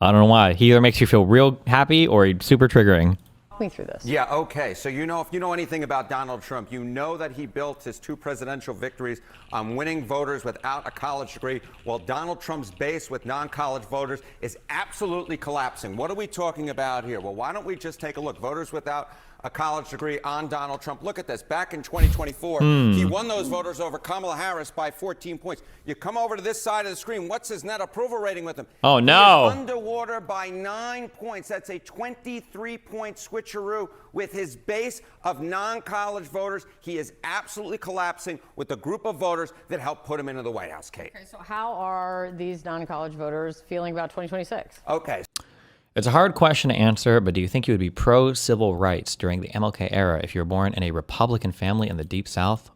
I don't know why. He either makes you feel real happy or he's super triggering. Walk me through this. Yeah, okay. So if you know anything about Donald Trump, you know that he built his 2 presidential victories on winning voters without a college degree, while Donald Trump's base with non-college voters is absolutely collapsing. What are we talking about here? Well, why don't we just take a look? Voters without a college degree on Donald Trump. Look at this. Back in 2024, he won those voters over Kamala Harris by 14 points. You come over to this side of the screen. What's his net approval rating with him? Oh, no. He is underwater by 9 points. That's a 23-point switcheroo with his base of non-college voters. He is absolutely collapsing with the group of voters that helped put him into the White House, Kate. Okay, so how are these non-college voters feeling about 2026? Okay. It's a hard question to answer, but do you think you would be pro-civil rights during the MLK era if you were born in a Republican family in the Deep South?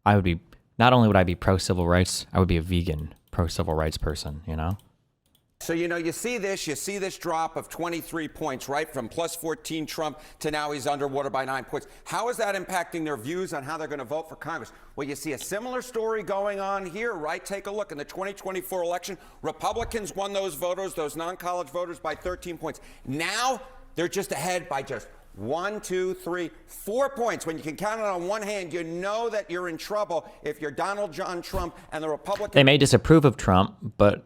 I would be, not only would I be pro-civil rights, I would be a vegan pro-civil rights person, you know? So, you see this drop of 23 points, right? From plus 14 Trump to now he's underwater by 9 points. How is that impacting their views on how they're going to vote for Congress? Well, you see a similar story going on here, right? Take a look. In the 2024 election, Republicans won those voters, those non-college voters, by 13 points. Now they're just ahead by just 1, 2, 3, 4 points. When you can count it on one hand, you know that you're in trouble if you're Donald John Trump and the Republicans. They may disapprove of Trump, but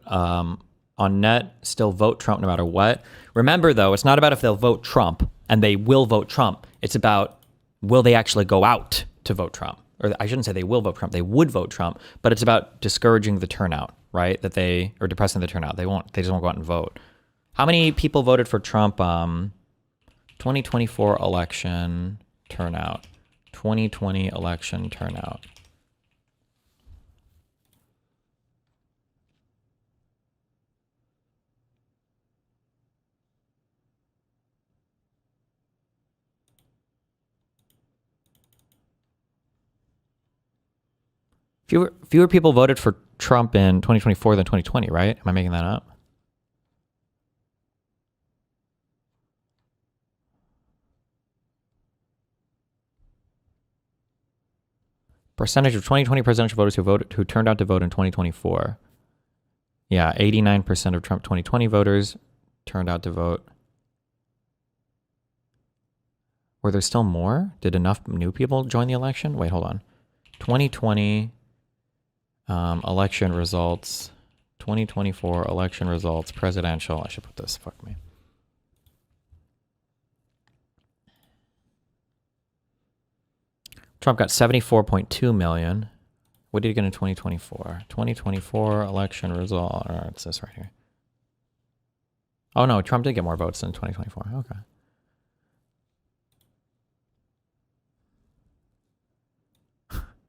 on net, still vote Trump no matter what. Remember, though, it's not about if they'll vote Trump, and they will vote Trump. It's about, will they actually go out to vote Trump? Or I shouldn't say they will vote Trump. They would vote Trump, but it's about discouraging the turnout, right? Or depressing the turnout. They just won't go out and vote. How many people voted for Trump? 2024 election turnout. 2020 election turnout. Fewer people voted for Trump in 2024 than 2020, right? Am I making that up? Percentage of 2020 presidential voters who turned out to vote in 2024. Yeah, 89% of Trump 2020 voters turned out to vote. Were there still more? Did enough new people join the election? Wait, hold on. 2020 election results, 2024 election results, presidential. I should put this, fuck me. Trump got 74.2 million. What did he get in 2024? 2024 election result. All right, it's this right here. Oh no, Trump did get more votes in 2024. Okay.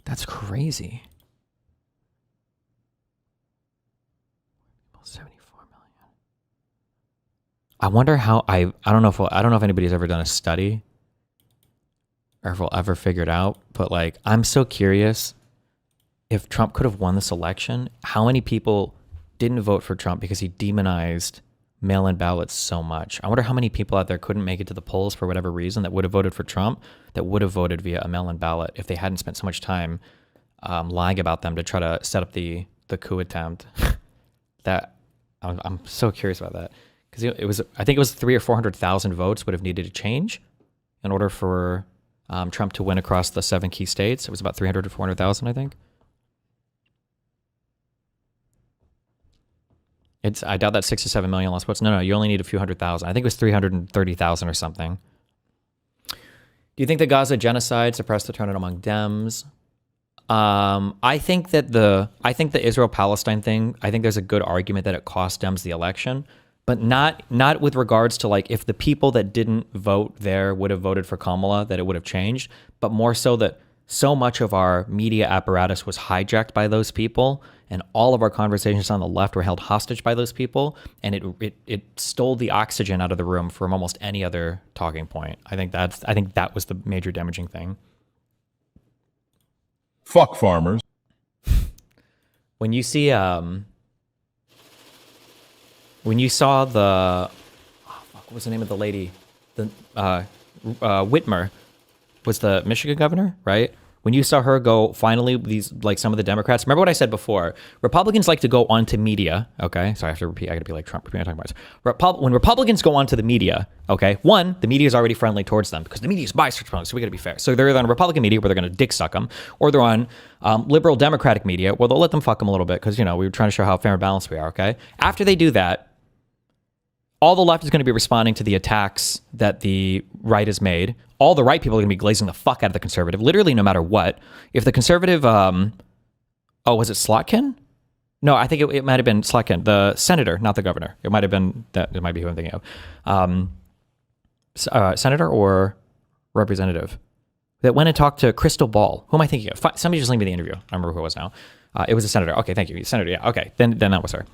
That's crazy. 74 million. I wonder how I don't know if anybody's ever done a study or if we'll ever figure it out, but like I'm so curious if Trump could have won this election, how many people didn't vote for Trump because he demonized mail-in ballots so much. I wonder how many people out there couldn't make it to the polls for whatever reason that would have voted for Trump, that would have voted via a mail-in ballot if they hadn't spent so much time lying about them to try to set up the coup attempt. That I'm so curious about that, because I think it was 300,000 or 400,000 votes would have needed to change in order for Trump to win across the 7 key states. It was about 300 to 400,000, I think. I doubt that 6 to 7 million lost votes. No, you only need a few 100,000. I think it was 330,000 or something. Do you think the Gaza genocide suppressed the turnout among Dems? I think the Israel-Palestine thing, I think there's a good argument that it cost Dems the election, but not with regards to like if the people that didn't vote there would have voted for Kamala, that it would have changed, but more so that so much of our media apparatus was hijacked by those people, and all of our conversations on the left were held hostage by those people, and it stole the oxygen out of the room from almost any other talking point. I think that was the major damaging thing. Fuck farmers. When you see when you saw the what was the name of the lady? The Whitmer was the Michigan governor, right? When you saw her go, finally, these, like some of the Democrats, remember what I said before? Republicans like to go onto media, okay? So I have to repeat, I gotta be like Trump, talking about this. When Republicans go onto the media, okay, one, the media is already friendly towards them because the media is biased, so we gotta be fair. So they're either on Republican media where they're gonna dick suck them, or they're on liberal Democratic media where they'll let them fuck them a little bit because, you know, we were trying to show how fair and balanced we are, okay? After they do that, all the left is going to be responding to the attacks that the right has made. All the right people are going to be glazing the fuck out of the conservative, literally no matter what. If the conservative, was it Slotkin? No, I think it might have been Slotkin, the senator, not the governor. It might have been that. It might be who I'm thinking of. Senator or representative that went and talked to Crystal Ball. Who am I thinking of? Somebody just linked me the interview. I don't remember who it was now. It was a senator. Okay, thank you. Senator, yeah. Okay, then that was her.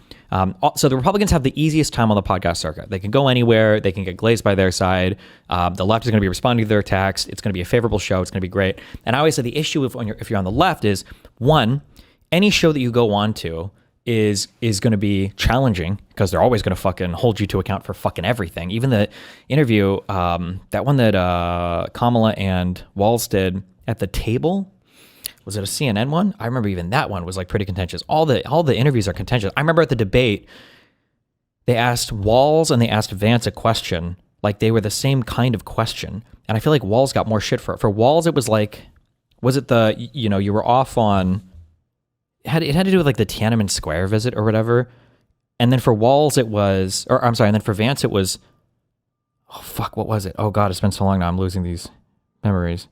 So the Republicans have the easiest time on the podcast circuit. They can go anywhere. They can get glazed by their side. The left is going to be responding to their attacks. It's going to be a favorable show. It's going to be great. And I always say the issue if you're on the left is, one, any show that you go on to is going to be challenging because they're always going to fucking hold you to account for fucking everything. Even the interview, that one that Kamala and Walz did at the table. Was it a CNN one? I remember even that one was like pretty contentious. All the interviews are contentious. I remember at the debate, they asked Walz and they asked Vance a question, like they were the same kind of question. And I feel like Walz got more shit for it. For Walz, it was like, was it the, you know, you were off on, it had to do with like the Tiananmen Square visit or whatever. And then for Walz it was, or I'm sorry, and then for Vance it was, oh fuck, what was it? Oh God, it's been so long now, I'm losing these memories.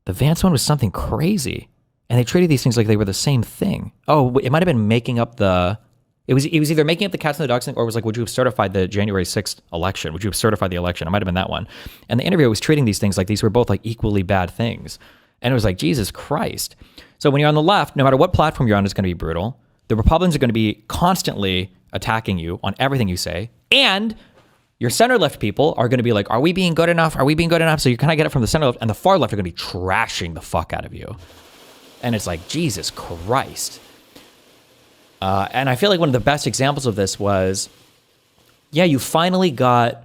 The Vance one was something crazy, and they treated these things like they were the same thing. Oh, it might have been making up the... It was either making up the cats and the dogs thing, or it was like, would you have certified the January 6th election? Would you have certified the election? It might have been that one. And the interviewer was treating these things like these were both like equally bad things. And it was like, Jesus Christ. So when you're on the left, no matter what platform you're on, it's going to be brutal. The Republicans are going to be constantly attacking you on everything you say, and your center-left people are going to be like, are we being good enough? Are we being good enough? So you kind of get it from the center-left, and the far-left are going to be trashing the fuck out of you. And it's like, Jesus Christ. And I feel like one of the best examples of this was, yeah, you finally got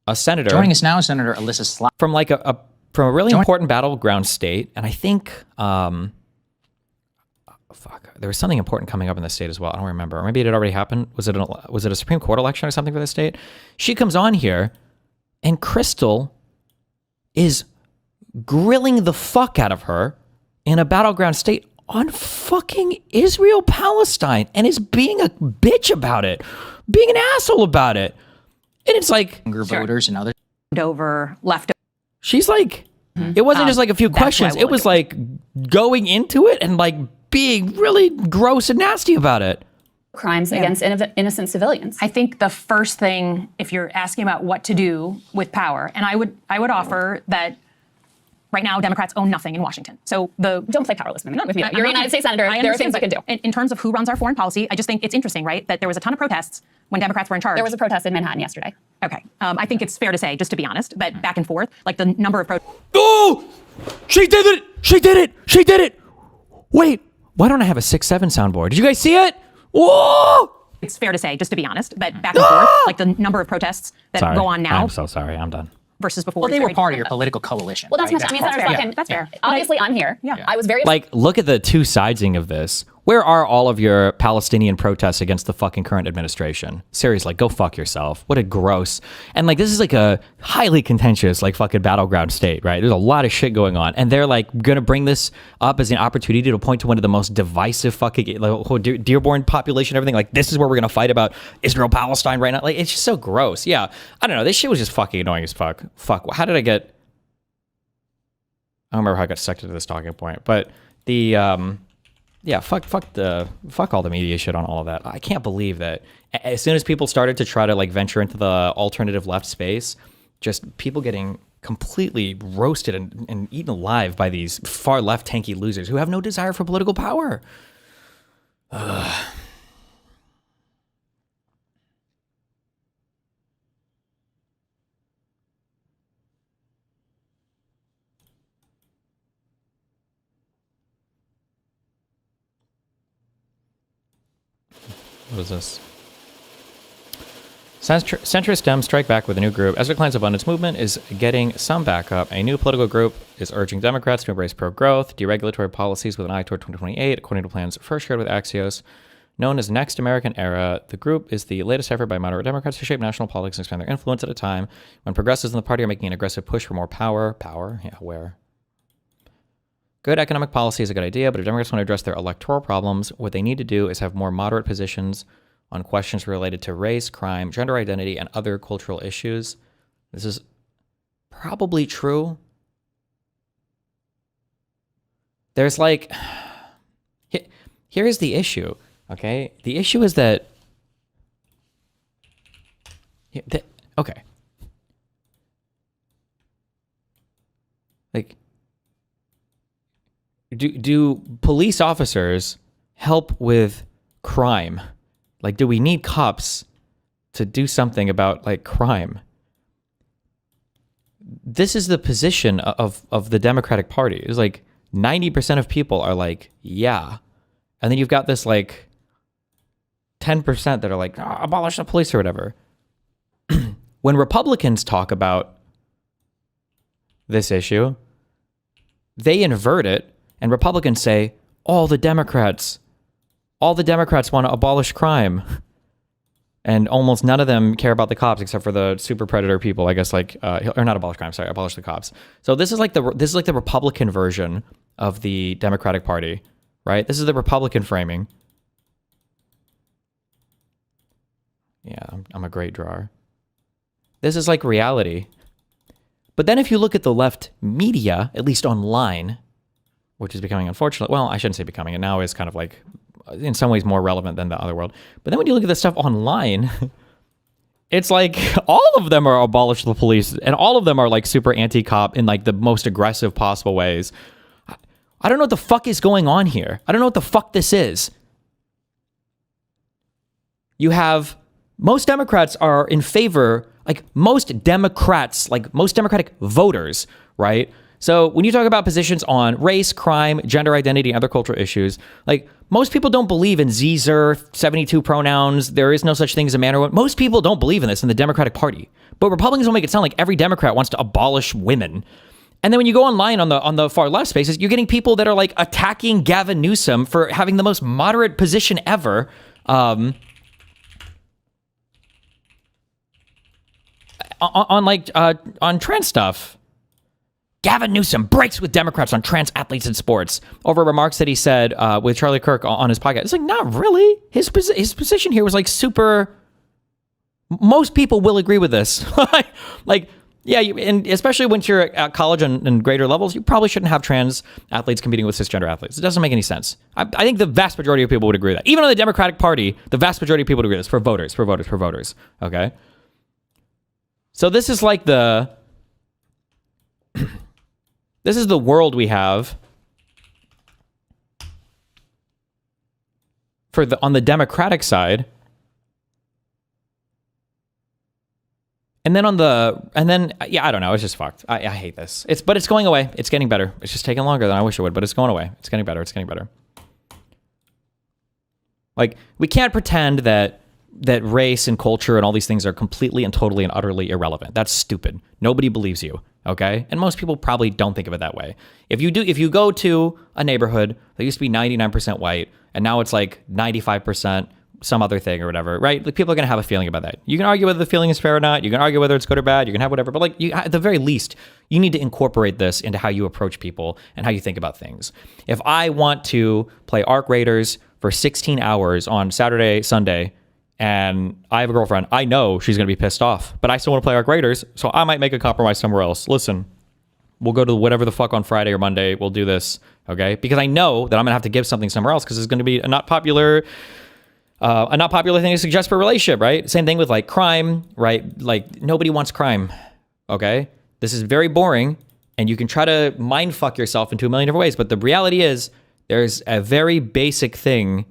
a senator. Joining us now, Senator Alyssa Slot. From like from a really important battleground state. And I think, there was something important coming up in the state as well. I don't remember. Or maybe it had already happened. Was it a Supreme Court election or something for the state? She comes on here, and Crystal is grilling the fuck out of her in a battleground state on fucking Israel-Palestine, and is being a bitch about it, being an asshole about it. And it's like... Voters and others. Over left. She's like It wasn't just like a few questions. It was like going into it and like being really gross and nasty about it. Crimes against innocent civilians. I think the first thing, if you're asking about what to do with power, and I would offer that right now Democrats own nothing in Washington. So don't play powerless with me. You're a United States senator. There are things you can do. In terms of who runs our foreign policy, I just think it's interesting, right, that there was a ton of protests when Democrats were in charge. There was a protest in Manhattan yesterday. Okay. I think it's fair to say, just to be honest, that back and forth, like the number of protests. Oh! She did it! She did it! She did it! Wait, why don't I have a 6-7 soundboard? Did you guys see it? Whoa! It's fair to say, just to be honest, that back and forth, like the number of protests that go on now. I'm so sorry. I'm done. Versus before. Well, they were part of your political coalition. Well, that's right? not. I mean, Senator Slotkin, that's fair. Obviously, I'm here. Yeah. I was very Like, look at the two-siding of this. Where are all of your Palestinian protests against the fucking current administration? Seriously, go fuck yourself. What a gross. And like, this is like a highly contentious, like fucking battleground state, right? There's a lot of shit going on. And they're like gonna bring this up as an opportunity to point to one of the most divisive fucking, like, whole Dearborn population, everything. Like, this is where we're gonna fight about Israel-Palestine right now. Like, it's just so gross. Yeah. I don't know. This shit was just fucking annoying as fuck. Fuck. How did I get... I don't remember how I got sucked into this talking point, but the, yeah, fuck all the media shit on all of that. I can't believe that as soon as people started to try to like venture into the alternative left space, just people getting completely roasted and eaten alive by these far left tanky losers who have no desire for political power. What is this? Centrist Dems strike back with a new group. Ezra Klein's Abundance Movement is getting some backup. A new political group is urging Democrats to embrace pro-growth, deregulatory policies with an eye toward 2028, according to plans first shared with Axios. Known as Next American Era, the group is the latest effort by moderate Democrats to shape national politics and expand their influence at a time when progressives in the party are making an aggressive push for more power. Power? Yeah, where? Good economic policy is a good idea, but if Democrats want to address their electoral problems, what they need to do is have more moderate positions on questions related to race, crime, gender identity, and other cultural issues. This is probably true. There's like... Here's the issue, okay? The issue is that... Okay. Like... Do police officers help with crime? Like, do we need cops to do something about like crime? This is the position of the Democratic Party. It's like 90% of people are like, yeah. And then you've got this like 10% that are like, oh, abolish the police or whatever. When Republicans talk about this issue, they invert it. And Republicans say, all the Democrats want to abolish crime. And almost none of them care about the cops except for the super predator people, I guess, like, or not abolish crime, sorry, abolish the cops. So this is like the Republican version of the Democratic Party, right? This is the Republican framing. Yeah, I'm a great drawer. This is like reality. But then if you look at the left media, at least online, which is becoming unfortunate. Well, I shouldn't say becoming. It now is kind of like, in some ways, more relevant than the other world. But then when you look at this stuff online, it's like all of them are abolish the police, and all of them are like super anti-cop in like the most aggressive possible ways. I don't know what the fuck is going on here. I don't know what the fuck this is. You have most Democrats are in favor, like most Democratic voters, right? So when you talk about positions on race, crime, gender identity, and other cultural issues, like most people don't believe in Zer, 72 pronouns. There is no such thing as a man or woman. Most people don't believe in this in the Democratic Party. But Republicans will make it sound like every Democrat wants to abolish women. And then when you go online on the far left spaces, you're getting people that are like attacking Gavin Newsom for having the most moderate position ever. On trans stuff. Gavin Newsom breaks with Democrats on trans athletes in sports over remarks that he said with Charlie Kirk on his podcast. It's like, not really. His position here was like super... Most people will agree with this. Like, Yeah, and especially once you're at college and greater levels, you probably shouldn't have trans athletes competing with cisgender athletes. It doesn't make any sense. I think the vast majority of people would agree with that. Even on the Democratic Party, the vast majority of people would agree with this. For voters. Okay? So this is like this is the world we have on the Democratic side. And then I don't know. It's just fucked. I hate this. But it's going away. It's getting better. It's just taking longer than I wish it would, but it's going away. It's getting better. Like, we can't pretend that race and culture and all these things are completely and totally and utterly irrelevant. That's stupid. Nobody believes you. Okay? And most people probably don't think of it that way. If you go to a neighborhood that used to be 99% white and now it's like 95% some other thing or whatever, right? Like, people are going to have a feeling about that. You can argue whether the feeling is fair or not. You can argue whether it's good or bad. You can have whatever. But like, at the very least, you need to incorporate this into how you approach people and how you think about things. If I want to play Arc Raiders for 16 hours on Saturday, Sunday, and I have a girlfriend, I know she's going to be pissed off, but I still want to play Arc Raiders, so I might make a compromise somewhere else. Listen, we'll go to whatever the fuck on Friday or Monday. We'll do this, okay? Because I know that I'm going to have to give something somewhere else because it's going to be a not popular thing to suggest for a relationship, right? Same thing with like crime, right? Like, nobody wants crime, okay? This is very boring, and you can try to mind fuck yourself into a million different ways, but the reality is there's a very basic thing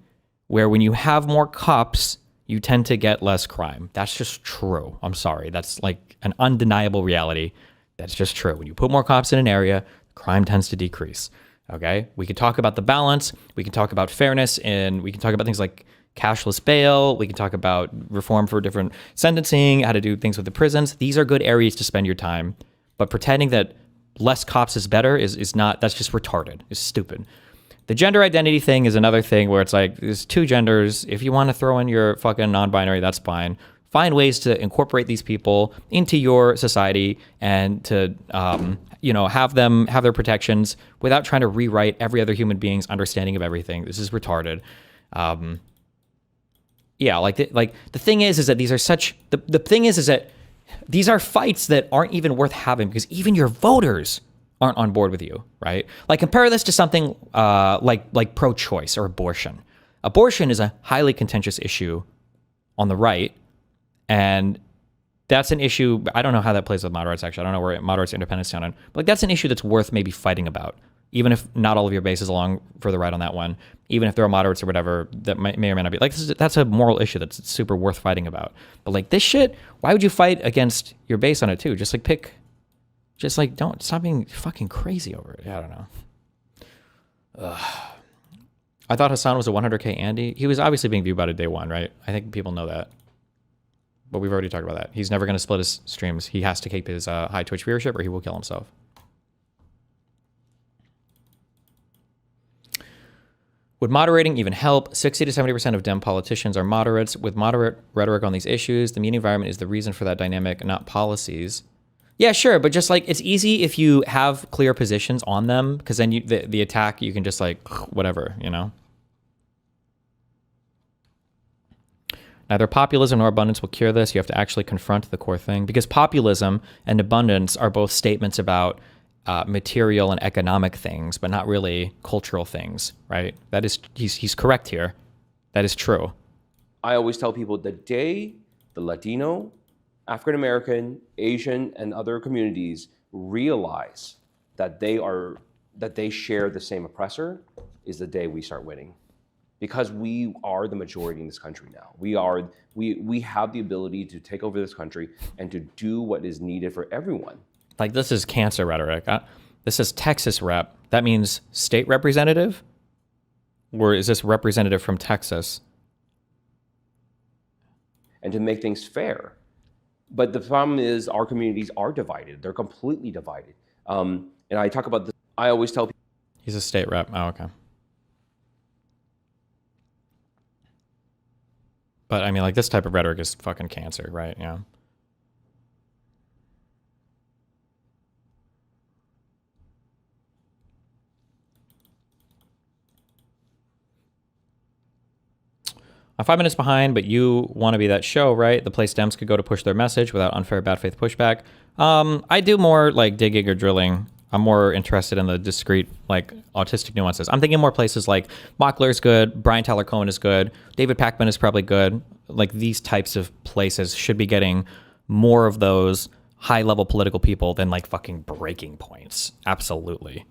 where when you have more cops, you tend to get less crime. That's just true. I'm sorry. That's like an undeniable reality. That's just true. When you put more cops in an area, crime tends to decrease, okay? We could talk about the balance. We can talk about fairness, and we can talk about things like cashless bail. We can talk about reform for different sentencing, how to do things with the prisons. These are good areas to spend your time. But pretending that less cops is better is not, that's just retarded. It's stupid. The gender identity thing is another thing where it's like, there's two genders. If you want to throw in your fucking non-binary, that's fine. Find ways to incorporate these people into your society and to, have their protections without trying to rewrite every other human being's understanding of everything. This is retarded. The thing is that these are the thing is that these are fights that aren't even worth having because even your voters aren't on board with you, right? Like, compare this to something like pro-choice or abortion. Abortion is a highly contentious issue on the right, and that's an issue. I don't know how that plays with moderates, actually. I don't know where moderates independents stand on, but like, that's an issue that's worth maybe fighting about, even if not all of your base is along for the right on that one, even if there are moderates or whatever that may or may not be. Like, that's a moral issue that's super worth fighting about. But like, this shit, why would you fight against your base on it too? Don't stop being fucking crazy over it. I don't know. I thought Hassan was a 100K Andy. He was obviously being viewed by day one, right? I think people know that. But we've already talked about that. He's never going to split his streams. He has to keep his high Twitch viewership or he will kill himself. Would moderating even help? 60 to 70% of Dem politicians are moderates. With moderate rhetoric on these issues, the media environment is the reason for that dynamic, not policies. Yeah, sure, but just like, it's easy if you have clear positions on them, because then the attack, you can just like, whatever, you know? Neither populism nor abundance will cure this. You have to actually confront the core thing, because populism and abundance are both statements about material and economic things, but not really cultural things, right? That is, he's correct here. That is true. I always tell people the day the Latino, African American, Asian, and other communities realize that they share the same oppressor is the day we start winning. Because we are the majority in this country now. We have the ability to take over this country and to do what is needed for everyone. Like, this is cancer rhetoric. This is Texas rep. That means state representative? Or is this representative from Texas? And to make things fair. But the problem is our communities are divided. They're completely divided. And I talk about this. I always tell people. He's a state rep. Oh, okay. But I mean, like, this type of rhetoric is fucking cancer, right? Yeah. I'm 5 minutes behind, but you want to be that show, right? The place Dems could go to push their message without unfair bad faith pushback. I do more like digging or drilling. I'm more interested in the discrete, like, autistic nuances. I'm thinking more places like Mockler is good, Brian Tyler Cohen is good, David Pakman is probably good. Like, these types of places should be getting more of those high-level political people than, like, fucking breaking points. Absolutely.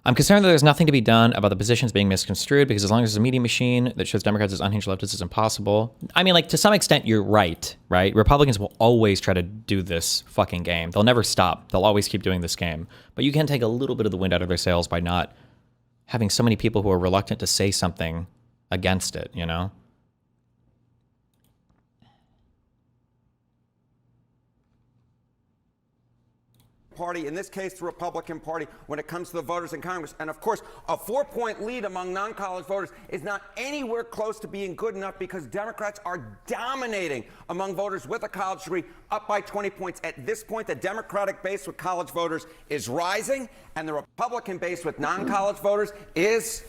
I'm concerned that there's nothing to be done about the positions being misconstrued, because as long as there's a media machine that shows Democrats as unhinged leftists is impossible. I mean, like, to some extent, you're right? Republicans will always try to do this fucking game. They'll never stop. They'll always keep doing this game. But you can take a little bit of the wind out of their sails by not having so many people who are reluctant to say something against it, you know? Party, in this case the Republican Party, when it comes to the voters in Congress. And of course, a 4-point lead among non-college voters is not anywhere close to being good enough, because Democrats are dominating among voters with a college degree, up by 20 points. At this point, the Democratic base with college voters is rising, and the Republican base with non-college voters is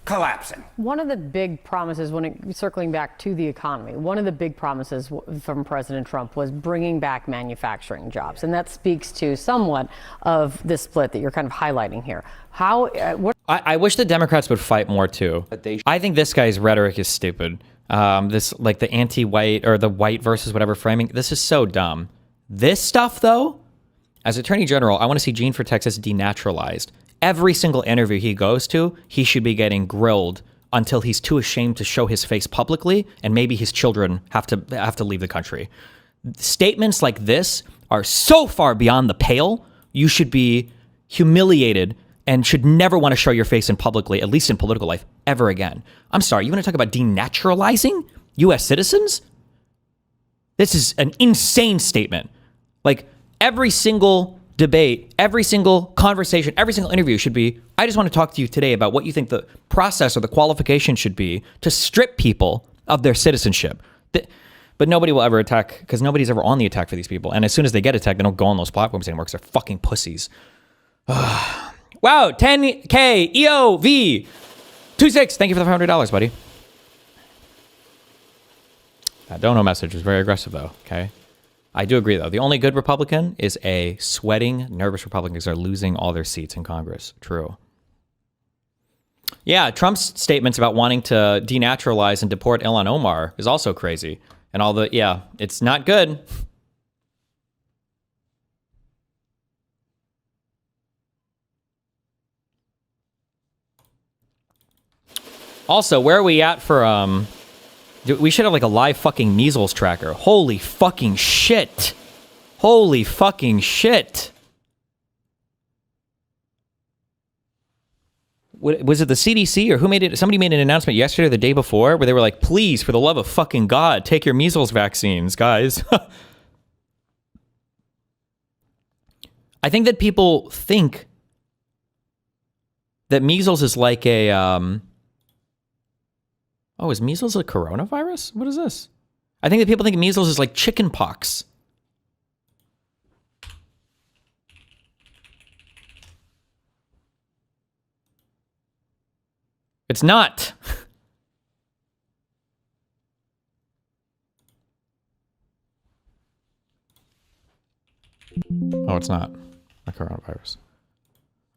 collapsing. One of the big promises, circling back to the economy, one of the big promises from President Trump was bringing back manufacturing jobs. And that speaks to somewhat of this split that you're kind of highlighting here. I wish the Democrats would fight more too. I think this guy's rhetoric is stupid. This, like, the anti-white or the white versus whatever framing, this is so dumb. This stuff, though, as Attorney General, I want to see Gene for Texas denaturalized. Every single interview he goes to, he should be getting grilled until he's too ashamed to show his face publicly, and maybe his children have to leave the country. Statements like this are so far beyond the pale. You should be humiliated and should never want to show your face in publicly, at least in political life, ever again. I'm sorry, you want to talk about denaturalizing U.S. citizens? This is an insane statement. Like, every single debate, every single conversation, every single interview should be, I just want to talk to you today about what you think the process or the qualification should be to strip people of their citizenship. But nobody will ever attack, because nobody's ever on the attack for these people. And as soon as they get attacked, they don't go on those platforms anymore, because they're fucking pussies. Wow, 10K EOV 26. Thank you for the $500, buddy. That dono message was very aggressive, though, okay? I do agree, though. The only good Republican is a sweating, nervous Republican, because they're losing all their seats in Congress. True. Yeah, Trump's statements about wanting to denaturalize and deport Ilhan Omar is also crazy. And all the, yeah, it's not good. Also, where are we at for, we should have like a live fucking measles tracker. Holy fucking shit. Holy fucking shit. Was it the CDC or who made it? Somebody made an announcement yesterday or the day before where they were like, please, for the love of fucking God, take your measles vaccines, guys. I think that people think that measles is like a, oh, is measles a coronavirus? What is this? I think that people think measles is like chicken pox. It's not. Oh, it's not a coronavirus.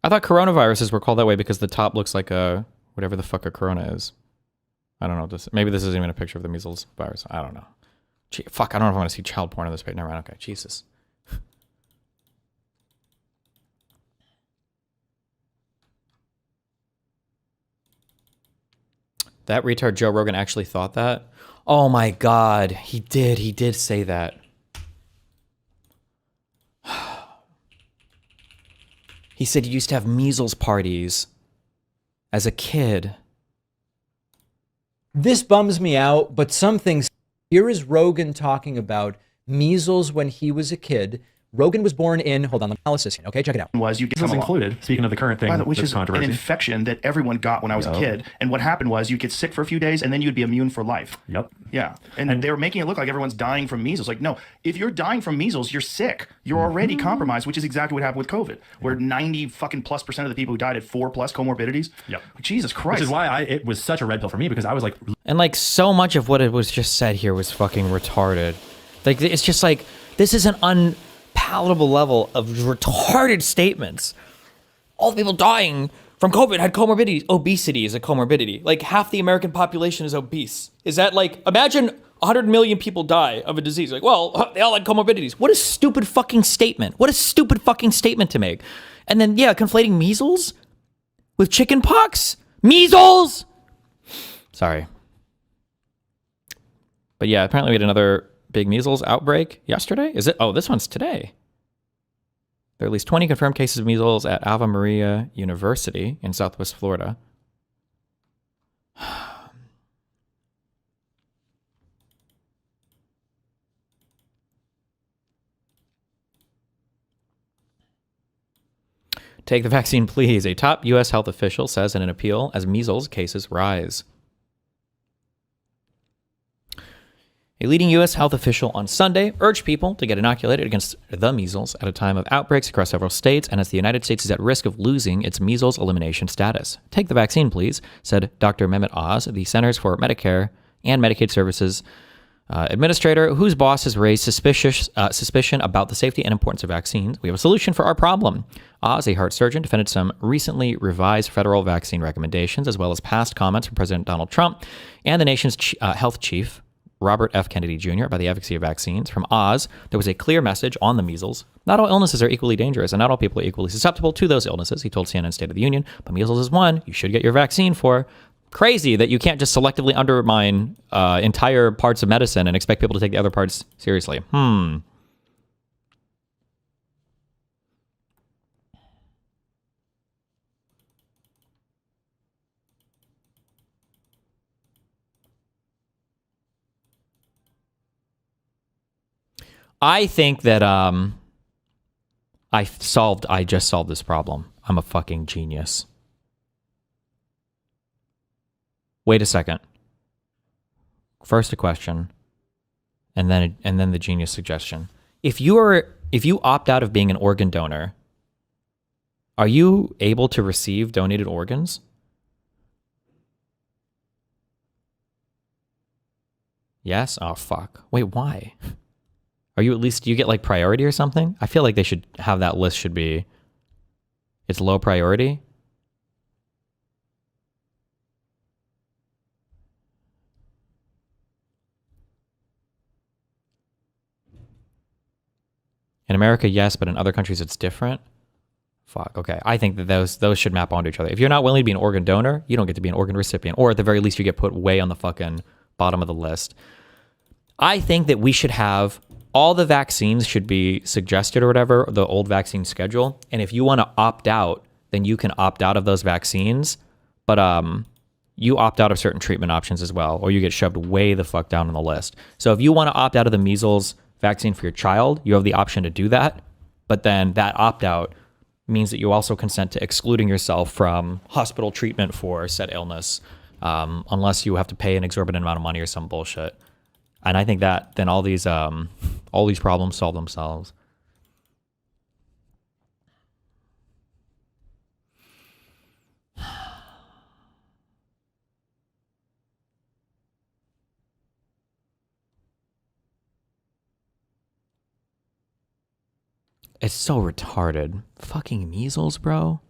I thought coronaviruses were called that way because the top looks like a, whatever the fuck a corona is. I don't know. Maybe this isn't even a picture of the measles virus. I don't know. Fuck, I don't know if I want to see child porn on this page. Never mind. Okay, Jesus. That retard Joe Rogan actually thought that? Oh my God, he did say that. He said he used to have measles parties as a kid. This bums me out, but some things. Here is Rogan talking about measles when he was a kid, Rogan was born in, hold on, the analysis. Okay, check it out. Was you get this included, speaking of the current thing, which is an infection that everyone got when I was a kid. And what happened was you get sick for a few days and then you'd be immune for life. Yep. Yeah. And they were making it look like everyone's dying from measles. Like, no, if you're dying from measles, you're sick. You're already compromised, which is exactly what happened with COVID, where 90+% of the people who died had 4+ comorbidities. Yep. Jesus Christ. Which is why it was such a red pill for me, because I was like, and like so much of what it was just said here was fucking retarded. Like, it's just like, this is an unpalatable level of retarded statements. All the people dying from COVID had comorbidities. Obesity is a comorbidity. Like, half the American population is obese. Is that like, imagine 100 million people die of a disease. Like, well, they all had comorbidities. What a stupid fucking statement. What a stupid fucking statement to make. And then, yeah, conflating measles with chicken pox? Measles! Sorry. But yeah, apparently we had another big measles outbreak yesterday. Is it? Oh, this one's today. There are at least 20 confirmed cases of measles at Ave Maria University in Southwest Florida. Take the vaccine, please. A top U.S. health official says in an appeal as measles cases rise. A leading U.S. health official on Sunday urged people to get inoculated against the measles at a time of outbreaks across several states and as the United States is at risk of losing its measles elimination status. Take the vaccine, please, said Dr. Mehmet Oz, the Centers for Medicare and Medicaid Services administrator, whose boss has raised suspicion about the safety and importance of vaccines. We have a solution for our problem. Oz, a heart surgeon, defended some recently revised federal vaccine recommendations, as well as past comments from President Donald Trump and the nation's health chief, Robert F. Kennedy Jr., about the efficacy of vaccines. From Oz, there was a clear message on the measles. Not all illnesses are equally dangerous, and not all people are equally susceptible to those illnesses, he told CNN State of the Union. But measles is one you should get your vaccine for. Crazy that you can't just selectively undermine entire parts of medicine and expect people to take the other parts seriously. I think that I just solved this problem. I'm a fucking genius. Wait a second. First a question, and then the genius suggestion. If you opt out of being an organ donor, are you able to receive donated organs? Yes? Oh fuck. Wait, why? Are you at least, do you get like priority or something? I feel like they should have that list should be, it's low priority. In America, yes, but in other countries it's different. Fuck, okay. I think that those should map onto each other. If you're not willing to be an organ donor, you don't get to be an organ recipient. Or at the very least, you get put way on the fucking bottom of the list. I think that we should have all the vaccines should be suggested or whatever, the old vaccine schedule. And if you want to opt out, then you can opt out of those vaccines. But you opt out of certain treatment options as well, or you get shoved way the fuck down on the list. So if you want to opt out of the measles vaccine for your child, you have the option to do that. But then that opt-out means that you also consent to excluding yourself from hospital treatment for said illness, unless you have to pay an exorbitant amount of money or some bullshit. And I think that then all these problems solve themselves. It's so retarded. Fucking measles, bro.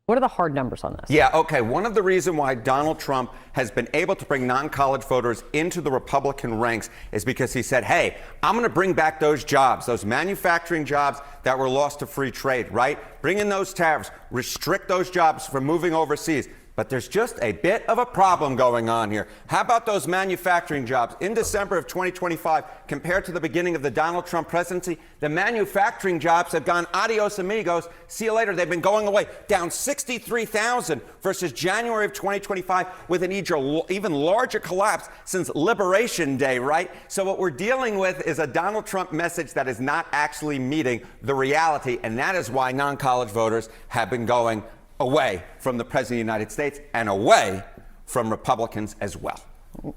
What are the hard numbers on this? Yeah, okay. One of the reasons why Donald Trump has been able to bring non-college voters into the Republican ranks is because he said, hey, I'm going to bring back those jobs, those manufacturing jobs that were lost to free trade, right? Bring in those tariffs, restrict those jobs from moving overseas. But there's just a bit of a problem going on here. How about those manufacturing jobs? In December of 2025, compared to the beginning of the Donald Trump presidency, the manufacturing jobs have gone adios amigos. See you later. They've been going away, down 63,000 versus January of 2025, with an even larger collapse since Liberation Day, right? So what we're dealing with is a Donald Trump message that is not actually meeting the reality, and that is why non-college voters have been going away from the President of the United States and away from Republicans as well.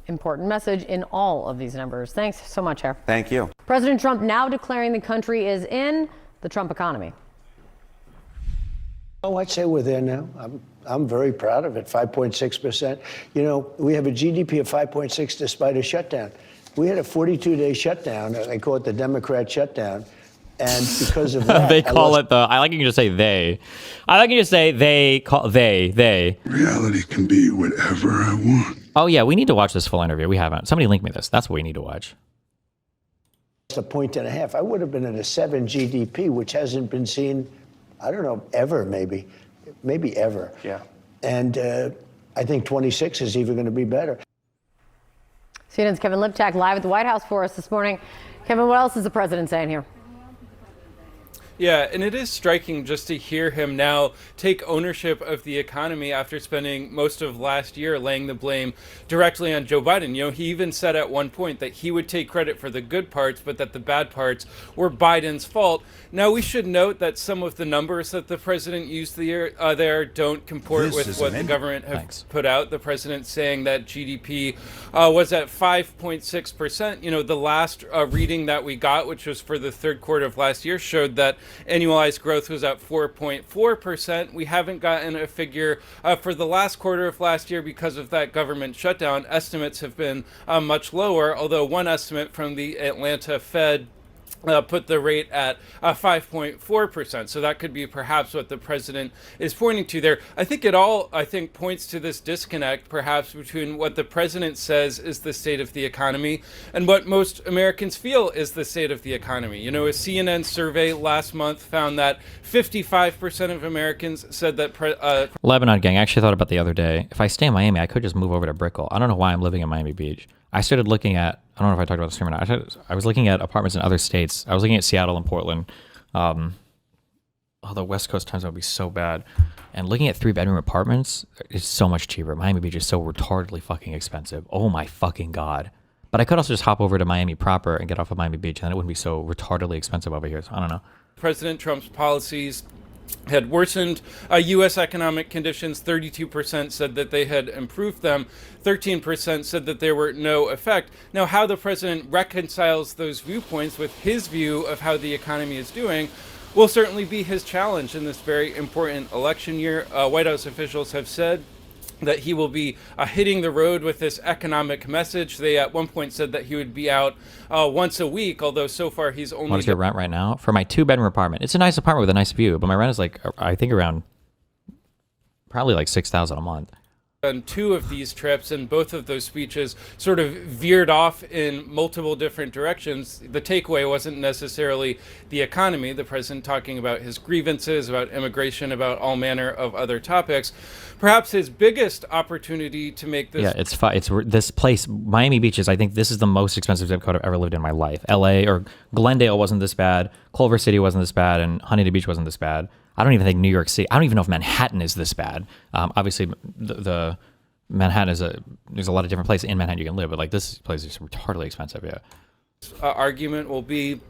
Important message in all of these numbers. Thanks so much, Herr. Thank you. President Trump now declaring the country is in the Trump economy. Oh, I'd say we're there now. I'm very proud of it. 5.6%. You know, we have a GDP of 5.6 despite a shutdown. We had a 42-day shutdown. They call it the Democrat shutdown. And because of that, they call it the. I like you just say they. I like you just say they call they. Reality can be whatever I want. Oh yeah, we need to watch this full interview. We haven't. Somebody link me this. That's what we need to watch. A 1.5. I would have been at a 7 GDP, which hasn't been seen, I don't know, ever, maybe ever. Yeah. And I think 26 is even going to be better. CNN's Kevin Liptak live at the White House for us this morning. Kevin, what else is the president saying here? Yeah, and it is striking just to hear him now take ownership of the economy after spending most of last year laying the blame directly on Joe Biden. You know, he even said at one point that he would take credit for the good parts, but that the bad parts were Biden's fault. Now, we should note that some of the numbers that the president used there don't comport with what the government have put out. The president saying that GDP was at 5.6%. You know, the last reading that we got, which was for the third quarter of last year, showed that annualized growth was at 4.4%. We haven't gotten a figure for the last quarter of last year because of that government shutdown. Estimates have been much lower, although one estimate from the Atlanta Fed put the rate at 5.4%. So that could be perhaps what the president is pointing to there. I think it all, points to this disconnect perhaps between what the president says is the state of the economy and what most Americans feel is the state of the economy. You know, a CNN survey last month found that 55% of Americans said that Lebanon gang. I actually thought about the other day. If I stay in Miami, I could just move over to Brickell. I don't know why I'm living in Miami Beach. I started looking at, I don't know if I talked about this or not. I was looking at apartments in other states. I was looking at Seattle and Portland. The West Coast times would be so bad. And looking at 3-bedroom apartments is so much cheaper. Miami Beach is so retardedly fucking expensive. Oh my fucking God. But I could also just hop over to Miami proper and get off of Miami Beach, and then it wouldn't be so retardedly expensive over here. So I don't know. President Trump's policies had worsened U.S. economic conditions. 32% said that they had improved them. 13% said that there were no effect. Now, how the president reconciles those viewpoints with his view of how the economy is doing will certainly be his challenge in this very important election year. White House officials have said that he will be hitting the road with this economic message. They at one point said that he would be out once a week, although so far he's only... What is your rent right now? For my 2-bedroom apartment. It's a nice apartment with a nice view, but my rent is like, I think around probably like $6,000 a month. On 2 of these trips, and both of those speeches sort of veered off in multiple different directions. The takeaway wasn't necessarily the economy, the president talking about his grievances, about immigration, about all manner of other topics. Perhaps his biggest opportunity to make this... Yeah, it's this place, Miami Beach is, I think this is the most expensive zip code I've ever lived in my life. LA or Glendale wasn't this bad, Culver City wasn't this bad, and Huntington Beach wasn't this bad. I don't even think New York City, I don't even know if Manhattan is this bad. Obviously, the Manhattan is there's a lot of different places in Manhattan you can live, but like this place is retardedly expensive, yeah. Argument will be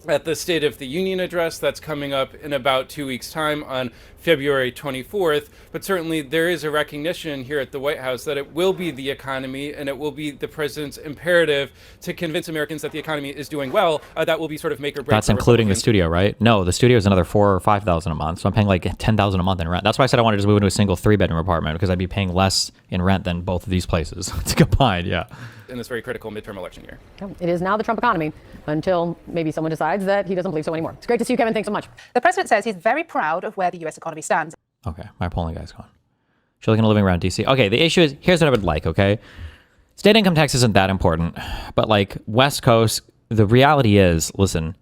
at the State of the Union address that's coming up in about 2 weeks' time on February 24th. But certainly there is a recognition here at the White House that it will be the economy and it will be the president's imperative to convince Americans that the economy is doing well. That will be sort of make or break. That's including the studio, right? No, the studio is another $4,000 or $5,000 a month. So I'm paying like $10,000 a month in rent. That's why I said I wanted to just move into a single 3-bedroom apartment because I'd be paying less in rent than both of these places to combine, yeah. In this very critical midterm election year. It is now the Trump economy until maybe someone decides that he doesn't believe so anymore. It's great to see you, Kevin. Thanks so much. The president says he's very proud of where the U.S. economy stands. Okay, my polling guy's gone. She's looking at living around D.C. Okay, the issue is, here's what I would like, okay? State income tax isn't that important, but like West Coast, the reality is, listen,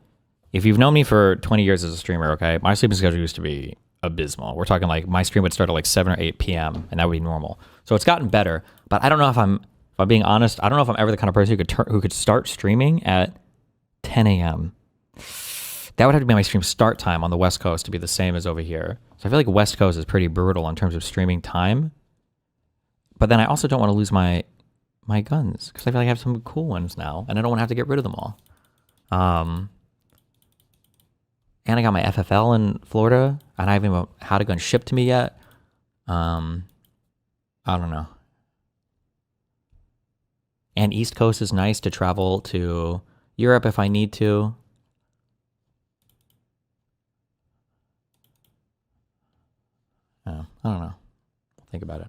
if you've known me for 20 years as a streamer, okay, my sleeping schedule used to be abysmal. We're talking like my stream would start at like 7 or 8 p.m. and that would be normal. So it's gotten better, but I don't know if I'm being honest, I don't know if I'm ever the kind of person who could start streaming at 10 a.m. That would have to be my stream start time on the West Coast to be the same as over here. So I feel like West Coast is pretty brutal in terms of streaming time. But then I also don't want to lose my guns because I feel like I have some cool ones now and I don't want to have to get rid of them all. And I got my FFL in Florida and I haven't even had a gun shipped to me yet. I don't know. And East Coast is nice to travel to Europe if I need to. I don't know. Think about it.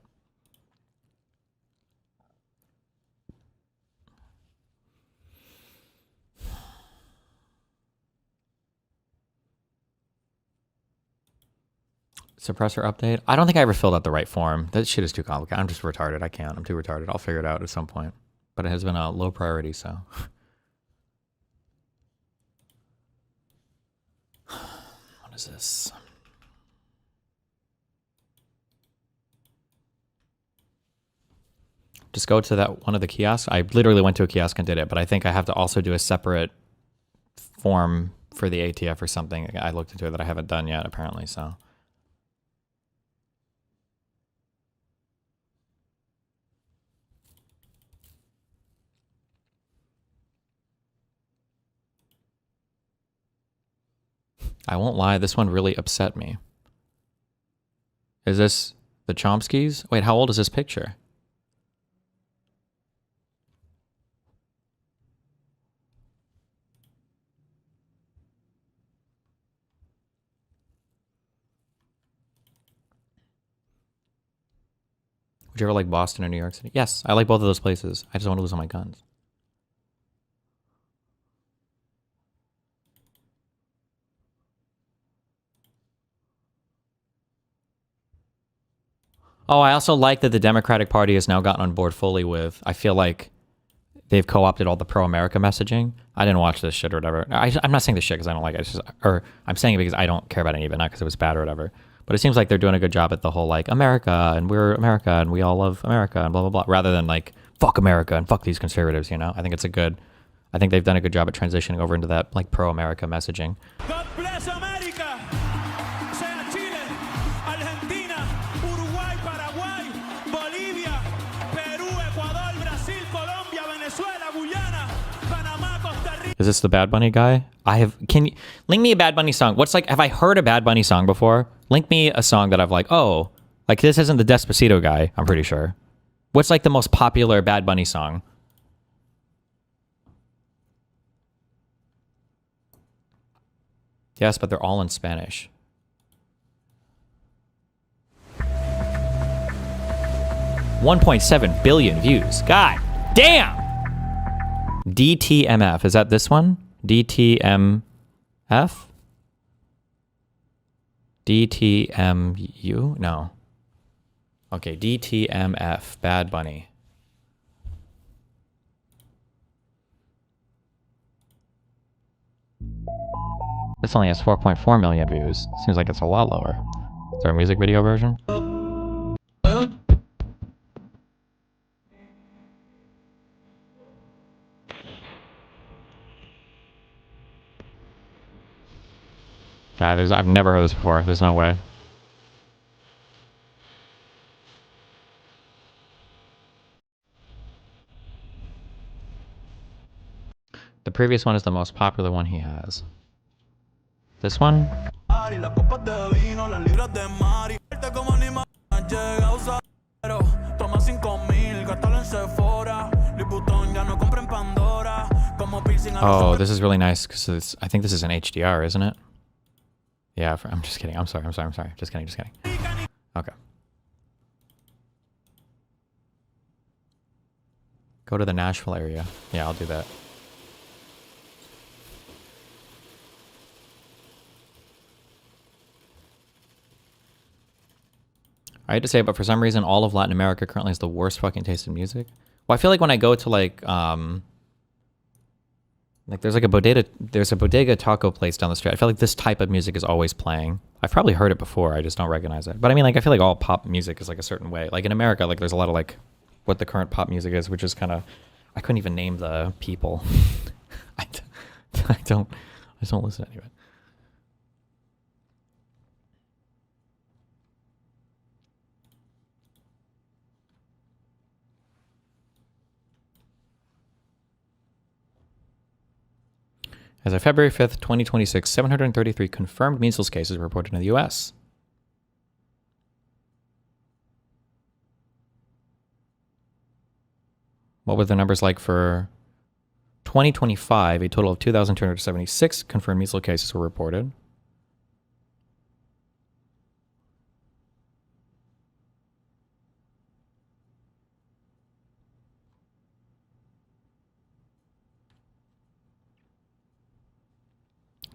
Suppressor update. I don't think I ever filled out the right form. That shit is too complicated. I'm just retarded. I can't. I'm too retarded. I'll figure it out at some point. But it has been a low priority, so. What is this? Just go to that one of the kiosks. I literally went to a kiosk and did it, but I think I have to also do a separate form for the ATF or something. I looked into it that I haven't done yet, apparently, so. I won't lie, this one really upset me. Is this the Chomskys? Wait, how old is this picture? Would you ever like Boston or New York City? Yes, I like both of those places. I just don't want to lose all my guns. Oh, I also like that the Democratic Party has now gotten on board fully with, I feel like they've co-opted all the pro-America messaging. I didn't watch this shit or whatever. I'm not saying this shit because I don't like it. It's just, or I'm saying it because I don't care about any of it, not because it was bad or whatever. But it seems like they're doing a good job at the whole like America and we're America and we all love America and blah, blah, blah, rather than like fuck America and fuck these conservatives, you know? I think they've done a good job at transitioning over into that like pro-America messaging. God bless America. Sea Chile, Argentina, Uruguay, Paraguay, Bolivia, Peru, Ecuador, Brazil, Colombia, Venezuela, Guyana, Panama, Costa Rica. Is this the Bad Bunny guy? Can you link me a Bad Bunny song? Have I heard a Bad Bunny song before? Link me a song that I've like, oh, like this isn't the Despacito guy, I'm pretty sure. What's like the most popular Bad Bunny song? Yes, but they're all in Spanish. $1.7 billion views. God damn! DTMF. Is that this one? DTMF? DTMU? No. Okay, DTMF. Bad Bunny. This only has 4.4 million views. Seems like it's a lot lower. Is there a music video version? I've never heard this before. There's no way. The previous one is the most popular one he has. This one? Oh, this is really nice because I think this is an HDR, isn't it? Yeah, I'm just kidding. I'm sorry. Just kidding. Okay. Go to the Nashville area. Yeah, I'll do that. I hate to say it, but for some reason, all of Latin America currently has the worst fucking taste in music. Well, I feel like when I go to like, the Like there's like a bodega taco place down the street. I feel like this type of music is always playing. I've probably heard it before. I just don't recognize it. But I mean, like I feel like all pop music is like a certain way. Like in America, like there's a lot of like what the current pop music is, which is kind of, I couldn't even name the people. I don't listen to any of it. As of February 5th, 2026, 733 confirmed measles cases were reported in the U.S. What were the numbers like for 2025? A total of 2,276 confirmed measles cases were reported.